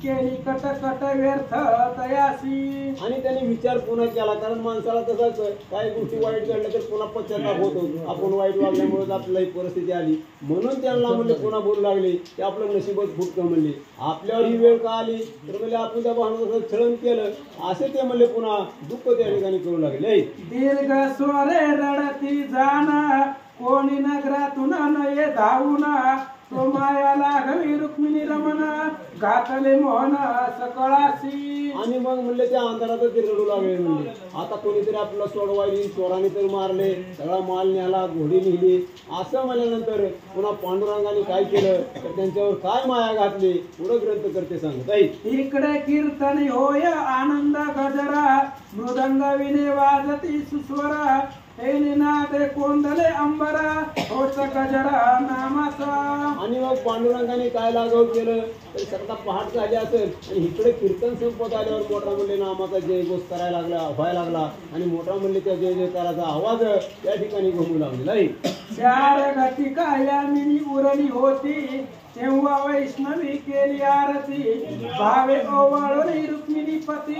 केली कट कट व्यर्थ तयासी. आणि त्यांनी विचार पुन्हा केला, कारण माणसाला तसाच काही गोष्टी वाईट घडल्या तर पुन्हा पश्चाताप होतो. आपण वाईट वागल्यामुळे आपल्याला ही परिस्थिती आली, म्हणून त्यांना म्हणले पुन्हा बोलू लागले की आपलं नशीबच फुटकं. म्हणले आपल्यावर ही वेळ का आली तर म्हणले आपण त्या भानुदासाचं छळण केलं, असे ते म्हणले पुन्हा दुःख त्या ठिकाणी करू लागले. दीर्घ स्वरे रडती जाना कोणी नगरातून नये धावूना. तो माया लागवी रुक्मिणी रमणा घातले मोहन सकळासी. आणि मग म्हणले त्या अंधारातच ते रडू लागले. म्हणले आता कोणीतरी आपल्याला सोडवायली, चोराने तर मारले, सगळा माल न्याला, घोडी नेली. असं म्हणल्यानंतर पुन्हा पांडुरंगाने काय केलं तर त्यांच्यावर काय माया घातली, पुढे ग्रंथ करते सांगत आहे. इकडे कीर्तन होय आनंद गजरा मृदंग विने वाजती सुस्वरा. नादे कोंडले अंबरा होत गजरा नामाचा. आणि मग पांडुरंगाने काय लागव केलं तर सगळा पहाट झाली असेल, आणि इकडे कीर्तन संपत आल्यावर मोठा म्हणले नामाचा जय घोष करायला लागला, व्हायला लागला. आणि मोठा म्हणले त्या जय जयकाराचा आवाज त्या ठिकाणी घुमू लागलेला आहे. चार घटिका यामिनी उरली होती तेव्हा वैष्णवी केली आरती. भावे ओवाळली रुक्मिणी पती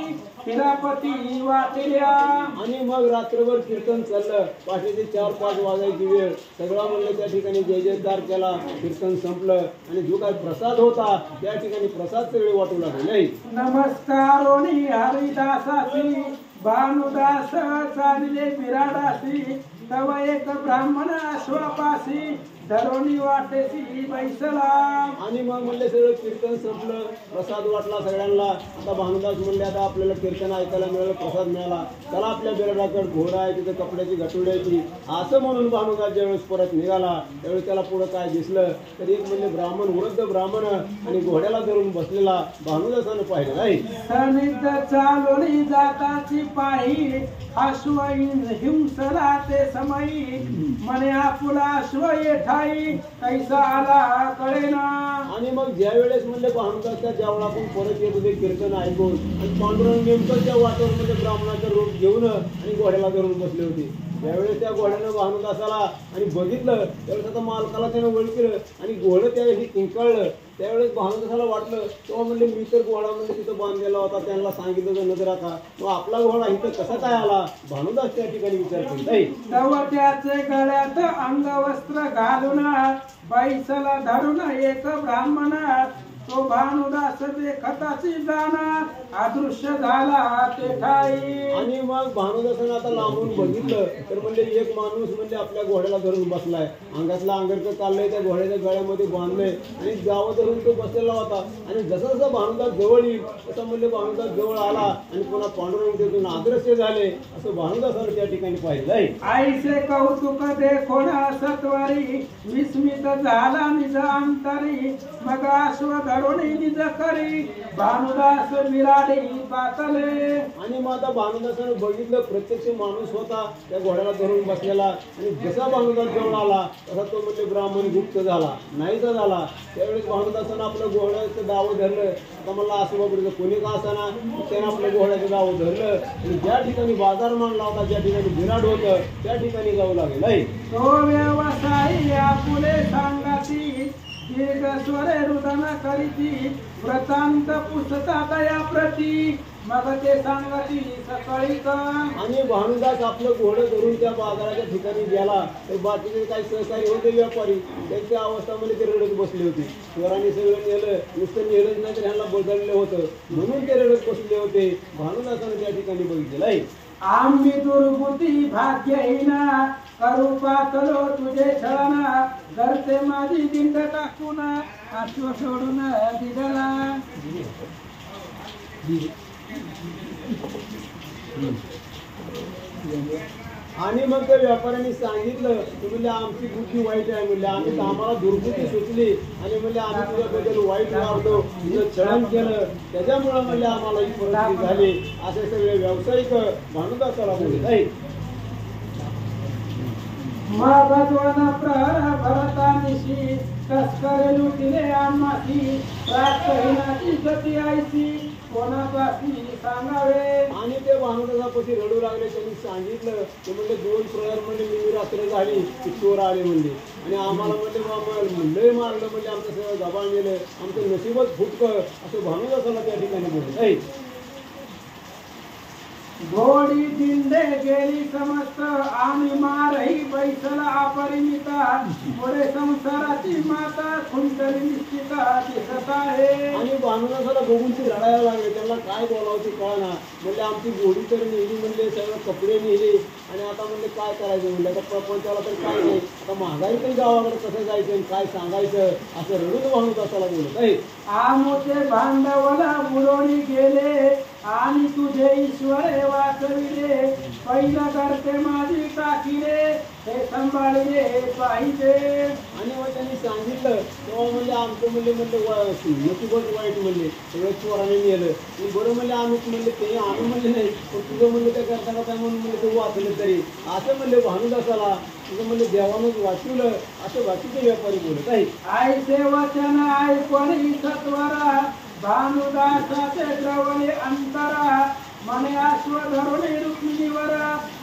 हिरापती वाटल्या. आणि मग रात्रभर कीर्तन चाललं, पहाटेचे 4-5 वाजायची वेळ. सगळा म्हणले त्या ठिकाणी जय जयकार केला, कीर्तन संपलं. आणि जो काय प्रसाद होता त्या ठिकाणी प्रसाद सगळे वाटू लागले. नमस्कारोनी हरिदासासी भानुदास चालले बिराडासी. तव एक ब्राह्मण अश्वापासी धरोणी वाटेसी बैसला. आणि मग म्हणले सगळं कीर्तन संपलं, प्रसाद वाटला सगळ्यांना. आता भानुदास म्हणले आता आपल्याला कीर्तन ऐकायला मिळालं, प्रसाद मिळाला, चला आपल्या बिराडाकडे घोडा आहे, तिथे कपड्याची गटुडी आहे. असं म्हणून भानुदास ज्यावेळेस परत निघाला त्यावेळेस त्याला पुढं काय दिसलं तर एक म्हणजे ब्राह्मण, वृद्ध ब्राह्मण आणि घोड्याला धरून बसलेला भानुदासानं पाहिलं नाही. सनिध चालोनी जाताची पाही अश्व हिंसला ते समयी. म्हणे आपुला अश्व येठा ठाई कैसा आला कळेना. आणि मग ज्या वेळेस म्हणजे भानुदासच्या देवळातून परत येत होते कीर्तन ऐकून आणि पांडुरंग नेमकं त्या वाटेवर म्हणजे ब्राह्मणाचं रूप घेऊन आणि घोड्याला धरून बसले होते. ज्यावेळेस त्या घोड्यानं भानुदासाला आणि बघितलं त्यावेळेस आता मालकाला त्यानं ओळखलं आणि घोडं त्यावेळेस किंकाळलं. त्यावेळेस भानुदासाला वाटलं तेव्हा म्हणले मी तर घोडा म्हणजे तिथं बांधलेला होता, त्यांना सांगितलं तर नजर राखा, मग आपला घोडा इथं कसा काय आला. भानुदास त्या ठिकाणी विचार करीत नाही. दवट्याचे गळ्यात अंगवस्त्र घालून बैसला धरून एक ब्राह्मण तो भानुदास देखताची जाणा अदृश्य झाला ते ठाई. आणि मग भानुदासानं आता लांबून बघितलं तर म्हणजे एक माणूस म्हणजे आपल्या घोड्याला धरून बसलाय, अंगातला अंगरचं चाललंय, त्या घोड्याच्या गळ्यामध्ये बांधलंय आणि गावं धरून तो बसलेला होता. आणि जसं जसं भानुदास जवळ येईल तसं म्हणजे भानुदास जवळ आला आणि पुन्हा पांडुरंग तिथून अदृश्य झाले असं भानुदासानं त्या ठिकाणी पाहिलंय. आईसे कौतुक देखोना सत्वारी विस्मित झाला निज अंतरी मग अश्व धरून निज करी भानुदास विराडी पातले. आणि मग आता भानुदासानं बघितलं प्रत्यक्ष माणूस होता त्या घोड्याला धरून बसलेला आणि जसा भानुदास जवळ आला तसा तो म्हणजे ब्राह्मण गुप्त झाला, नाहीचा झाला. त्यावेळेस भानुदासानं आपलं घोड्याचं दावं धरलं. आता मला असं बघितलं कोणी का असाना त्यानं आपलं घोड्याचं दावं धरलं आणि ज्या ठिकाणी बाजार मांडला होता, ज्या ठिकाणी विराट होतं त्या ठिकाणी जाऊ लागेल. तो व्यवसायी आपुले सांगाती दीर्घ स्वरे रुदन करीती व्रतांत पुसता दया प्रती मग ते सांगती सकाळी का. आणि भानुदास आपलं घोडं धरून त्या बाजाराच्या ठिकाणी गेला तर बाकीचे काही सहकारी होते व्यापारी त्यांच्या अवस्थामध्ये ते रडत बसले होते. स्वराने सगळं नेलं, नुसतं नेलंच नाही तर ह्यांना बदललं होतं म्हणून ते रडत बसले होते. भानुदासानं त्या ठिकाणी बघितलेलं आहे. आम्ही दुर्बुद्धी भाग्यहीना करू पातलो तुझे छळना करते माझी दिंड टाकून आश्व सोडून दिगला. आणि मग त्या व्यापाऱ्यांनी सांगितलं की म्हणजे आमची बुद्धी वाईट आहे, म्हणजे आम्ही आम्हाला दुर्बुद्धी सुचली आणि म्हणजे आम्ही तुझ्याबद्दल वाईट वागलो, तुझं छळण केलं, त्याच्यामुळे म्हणजे आम्हाला ही परिस्थिती झाली. असे सगळे व्यावसायिक भानुदासाला बोलत आहे. भगवान प्रहर भरतानिशी तस्करे लुटले आम्हाची प्राप्तहीनाची गती आयची कोणापाशी सांगावे. आणि ते भानुदासापाशी रडू लागले. त्यांनी सांगितलं की म्हणजे 2 प्रहर म्हणजे मी रात्र झाली की चोर आले म्हणजे आणि आम्हाला म्हणजे लय मारलं, म्हणजे आमचं सगळं गबाळ गेलं, आमचं नशीबच फुटकं असं भानुदासाला त्या ठिकाणी बोलत आहे. घोडी दिंडे गेली समस्त आणि मारही बैसला अपरिमिता पुढे संसाराची माता खुंटली निश्चिता दिसत आहे. आणि भानुदासाला बघून ते रडायला लागले. त्यांना काय बोलावं ते कळना. म्हणजे आमची घोडी तर नेली, म्हणजे सगळं कपडे नेले आणि आता म्हणजे काय करायचं, म्हणजे आता प्रपंचाला तर काय नाही, आता महागाई पण गावाकडे कसं जायचं आणि काय सांगायचं असं रडून भानुदासाला बोलत आहे. आमोचे भांडवला बुडवणी गेले आणि तुझे ईश्वरे वाचविले पहिला करते माझी टाकीले हे सांभाळले पाहिजे. आणि मग त्यांनी सांगितलं तेव्हा म्हणजे आमचं म्हणजे नशीबच वाईट, म्हणजे सगळं चोराने नेलं. आणि बरं म्हणजे आम्ही म्हणले ते आम्ही म्हणले नाही, पण तुझं म्हणलं त्या करताना काय म्हणून म्हणजे ते वाचलं तरी असं म्हणले भानुदासाला तुझं म्हणजे देवानंच वाचवलं असं बाकीचे व्यापारी बोलत आहे. आईचे वचन ऐकून सत्वरा भानुदासाचे द्रवले अंतरा मने अश्व धरून रुक्मिणीवर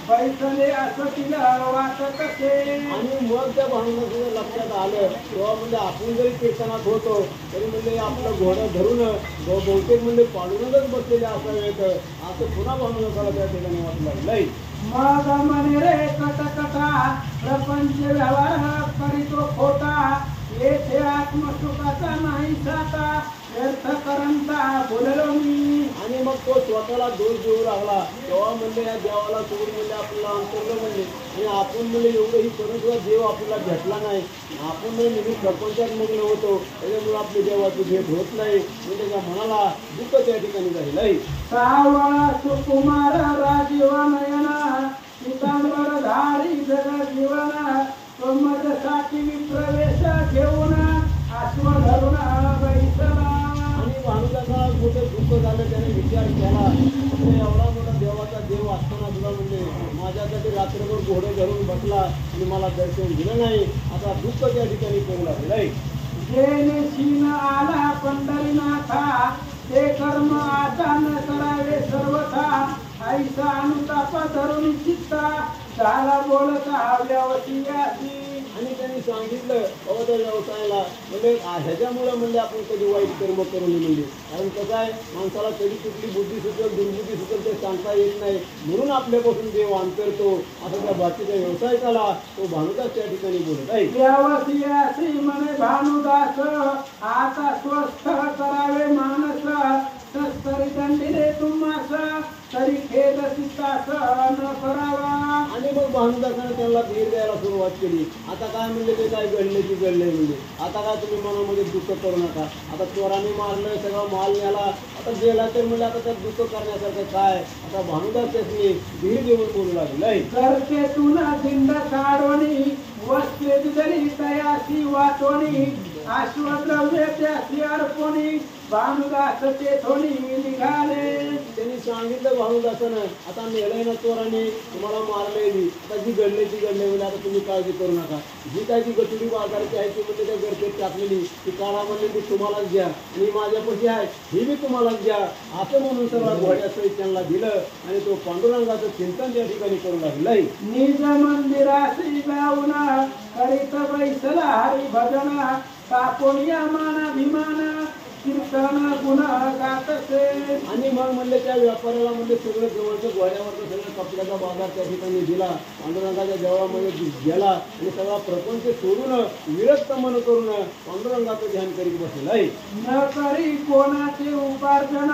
बैसले असं तिला वाटत असे. आणि मग त्या भानुदासाच्या लक्षात आलं तेव्हा म्हणजे आपण जरी कीर्तनात होतो तरी म्हणजे आपलं घोडं धरून बहुतेक म्हणजे पाडूनच बसलेले असावेत असं पुन्हा भानुदासाला त्या ठिकाणी वाटलं नाही. मग म्हणे रे कटकटा प्रपंच व्यवहार करीतो खोटा येथे आत्मसुखाचा नाही साता व्यर्थ करंता बोललो मी. आणि मग तो स्वतःला दोष देऊ लागला. तेव्हा म्हणजे या देवाला सोडून म्हणजे आपल्याला अंतरलं म्हणजे आणि आपण म्हणजे एवढं ही करून सुद्धा देव आपल्याला भेटला नाही. आपण म्हणजे नेहमी प्रपंचात मग्न होतो, त्याच्यामुळे आपली देवाची भेट होत नाही, म्हणजे त्या मनाला दुःख त्या ठिकाणी झालेलं आहे. सावळा सुकुमार राजीव नयना पितांबर धारी जग जीवना तो मजसाठी विप्रवेश घेऊन अश्व धरून बैसला. आणि भानुदासाला मोठं दुःख झालं. त्याने विचार केला म्हणजे एवढा मोठा देवाचा देव असताना सुद्धा म्हणजे माझ्यासाठी रात्रभर घोडं धरून बसला आणि मला दर्शन दिलं नाही. आता आता दुःख त्या ठिकाणी करू लागले नाही. जेने शीन आला पंढरीनाथा ते कर्म आता न करावे सर्वथा ऐसा अनुतापा धरून चित्ता झाला बोलता व्यवसियासी. आणि त्यांनी सांगितलं बाबा त्या व्यवसायाला म्हणजे ह्याच्यामुळं म्हणजे आपण कधी वाईट कर्म करू नये म्हणजे कारण कसं आहे माणसाला कधी कुठली बुद्धी सुचल दुर्बुद्धी सुचल ते सांगता येत नाही म्हणून आपल्यापासून देव अंतरतो. आता त्या बाकीच्या व्यवसायिकाला तो भानुदास त्या ठिकाणी बोलत आहे. व्यवसियासी म्हणे भानुदास आता स्वस्थ करावे मानस तरी दंडिले तुम्हास तरी खेद चित्तास न करावा. आणि मग भानुदासाने त्यांना धीर द्यायला सुरुवात केली. आता काय म्हणले ते काय घडले की घडले म्हणजे आता काय तुम्ही मनामध्ये दुःख करू नका. आता चोराने मारलं सगळा माल न्याला आता गेला तर म्हणजे आता त्यात दुःख करण्यासारखं काय. आता भानुदास त्यासनी धीर देऊन बोलू लागले. करते तुला दिंड काढवणी वस्ते जरी तयासी वाटवणी अश्वद्रव्य त्यासी अर्पणी भानुदास तेथोनी निघाले. त्यांनी सांगितलं भानुदासानं आता नेलंय ना चोराने तुम्हाला मारले आता जी घडले ती घडले म्हणजे आता तुम्ही काळजी करू नका. जी काय ती गचुडी बाजाराची आहे ती म्हणजे त्या गरजेत टाकलेली ती काढा म्हणले ती तुम्हालाच घ्या आणि माझ्यापाशी आहे ही बी तुम्हालाच घ्या असं म्हणून सर्व घोड्यासहित त्यांना दिलं आणि तो पांडुरंगाचं चिंतन त्या ठिकाणी करू लागलंय. निज मंदिराशी जाऊन करीत बैसला हरी भजन कापोनिया माना भीमान कीर्तन गुण गातसे. आणि मग म्हणले त्या व्यापाऱ्याला म्हणजे सगळं जवळचं घोड्यावरचं सगळं कपड्याचा बाजार त्या ठिकाणी दिला. पांडुरंगाच्या देवळामध्ये गेला आणि सगळा प्रपंच सोडून विरक्त मन करून पांडुरंगाचं ध्यान करीत बसले. न करी कोणाचे उपार्जन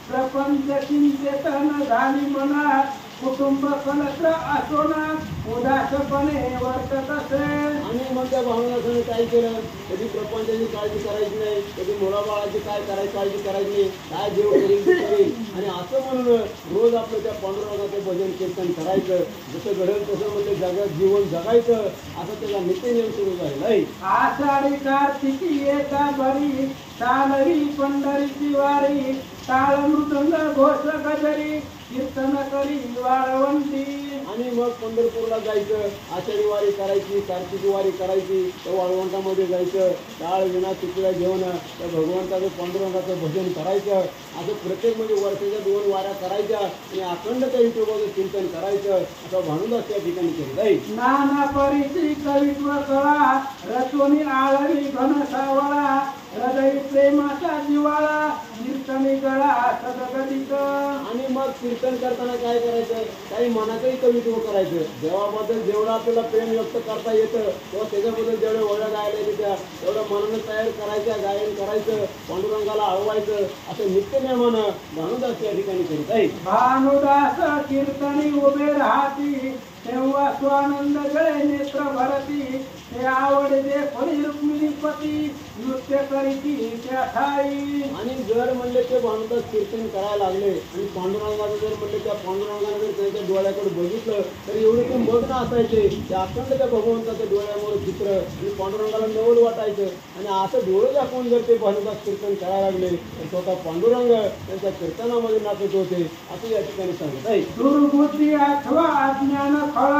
प्रपंच चिंतेतन झाली मना कुटुंब कलत्र असोना उदासपणे वर्तत असे. आणि मग त्या भावनाने काय केलं कधी प्रपंचाची काळजी करायची नाही कधी मुलाबाळाची काय काळजी करायची नाही काय देव करेल आणि असं म्हणून रोज आपलं त्या पांडुरंगाचं भजन कीर्तन करायचं जसं घडेल तसं म्हणजे जगात जीवन जगायचं असं त्याला नित्यनियम सुरू झालेला. आषाढी कार्तिकी एका बरी चालवी पंढरीची वारी टाळ मृदंग घोष गजरी कीर्तन करी वाळवंती. आणि मग पंढरपूरला जायचं आषाढी वारी करायची कार्तिकी वारी करायची त्या वाळवंटामध्ये जायचं टाळ विना तुकडा घेऊन त्या भगवंताचं पांडुरंगाचं भजन करायचं असं प्रत्येक म्हणजे वर्षाच्या 2 वाऱ्या करायच्या आणि अखंड त्या विठोबाचं चिंतन करायचं असं भानुदास त्या ठिकाणी केलं. नाना परीची कवित्व कळा रचोनी आळवी घन सावळा हृदय प्रेमाचा जिवाळा कीर्तनी गळा सदगतीत. आणि मग कीर्तन करताना काय करायचं काही मनाचंही कवित्व करायचं देवाबद्दल जेवढं आपल्याला प्रेम व्यक्त करता येतं तेव्हा त्याच्याबद्दल जेवढे ओळख गायला येत्या तेवढं मनानं तयार करायचं गायन करायचं पांडुरंगाला आववायचं असं नित्यनेमानं भानुदास त्या ठिकाणी करीत आहे. भानुदास कीर्तनी उभे राहती तेव्हा स्वानंद गळे नेत्र भरती ते आवडते फळी रुक्मिणीपती नृत्य करीती त्या ठाई. आणि जर म्हणले ते भानुदास कीर्तन करायला लागले आणि पांडुरंगाचं जर म्हणले त्या पांडुरंगाने जर त्यांच्या डोळ्याकडे बघितलं तर एवढे ते मग्न असायचे त्या अखंड त्या भगवंताच्या डोळ्यामुळे चित्र आणि पांडुरंगाला नवल वाटायचं आणि असं डोळे दाखवून जर ते भानुदास कीर्तन करायला लागले तर स्वतः पांडुरंग त्यांच्या कीर्तनामध्ये नाचत होते असं या ठिकाणी सांगत आहे. दुर्बुद्धी अथवा अज्ञान फळ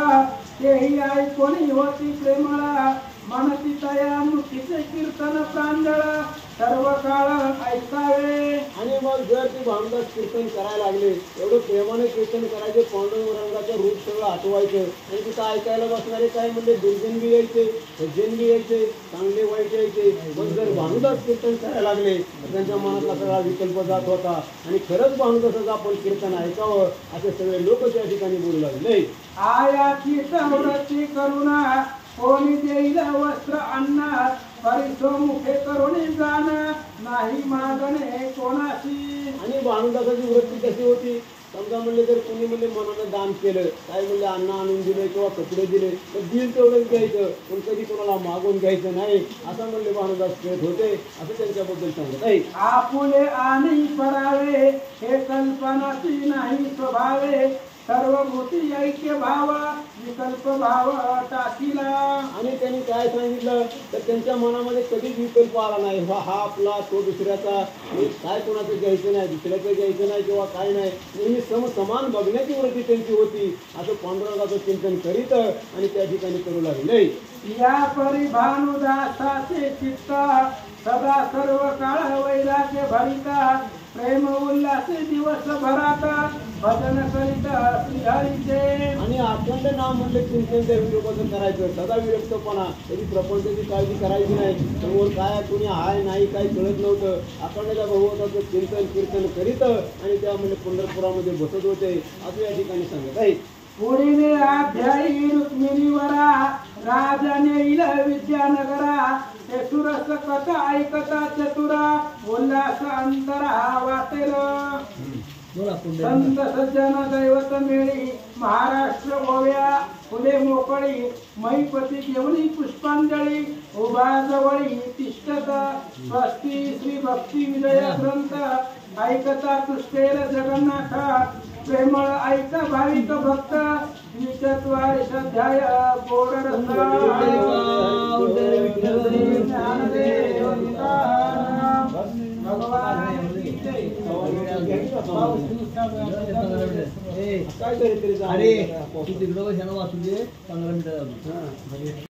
तेही ऐकोनी होती प्रेमळा मनती तया मुठीचे कीर्तन प्रांजळ सर्व काळ ऐकावे. आणि मग जर ते भानुदास कीर्तन करायला लागले एवढं प्रेमाने कीर्तन करायचे पांडुरंगाचं रूप सगळं आठवायचं आणि तिथं ऐकायला बसणारे काय म्हणजे दुर्जन बी यायचे सज्जन बी यायचे चांगले वाईट यायचे. पण जर भानुदास कीर्तन करायला लागले तर त्यांच्या मनातला सगळा विकल्प जात होता आणि खरंच भानुदासाचं आपण कीर्तन ऐकावं असे सगळे लोक त्या ठिकाणी बोलू लागले. आयाची संवृत्ती करुणा कोणी देईल वस्त्र अन्न परिसो मुखे करुणी जाण नाही मागणे कोणाशी. आणि भानुदासाची वृत्ती कशी होती समजा म्हणले जर कोणी म्हणले मनानं दान केलं काय म्हणले अन्न आणून दिले किंवा कपडे दिले तर दिल तेवढंच घ्यायचं पण कधी कोणाला मागून घ्यायचं नाही असं म्हणले भानुदास खेळत होते असं त्यांच्याबद्दल सांगत आहे. आपुले आणि परावे हे कल्पनाची नाही स्वभावे सर्वभूती ऐक्य भाव विकल्प भाव टाकीला. आणि त्यांनी काय सांगितलं तर त्यांच्या मनामध्ये कधीच विकल्प आला नाही, हा आपला तो दुसऱ्याचा, हे काय कोणाचं घ्यायचं नाही, दुसऱ्याचं घ्यायचं नाही किंवा काय नाही, नेहमी समान बघण्याची वृत्ती त्यांची होती. असं पांडुरंगाचं चिंतन करीत आणि त्या ठिकाणी करू लागले. या परिभानुदासाचे चित्त सदा सर्व काळ वैराग्य भरिता प्रेम उल्हासे दिवस भरात भजन करीत श्रीहरीचे. आणि अखंड नाम म्हणले चिंतन त्या विरोधाचं करायचं, सदा विरक्तपणा, कधी प्रपंचाची काळजी करायची नाही, समोर काय कुणी हाय नाही काही कळत नव्हतं. अखंड त्या भगवंताचं चिंतन कीर्तन करीत आणि त्यामध्ये पंढरपुरामध्ये बसत होते असं या ठिकाणी सांगत आहे. पुढील अध्यायी रुक्मिणीवरा राजाने इल विद्यानगरा ते सुरस कथा ऐकता चतुरा उल्हास अंतरा वाटेल. संत सज्जन दैवत मेळी महाराष्ट्र ओव्या फुले मोकळी मैपती घेऊनी पुष्पांजली उभा जवळी तिष्ठत स्वस्ती श्री भक्ती विजय ग्रंथ ऐकता तुष्टेर जगन्नाथ प्रेमळ ऐक भाविक भक्त 24 अध्याय गोड रस भगवान काय तरी अरे तू तिकडं वाचू दे 15 मिनिटं.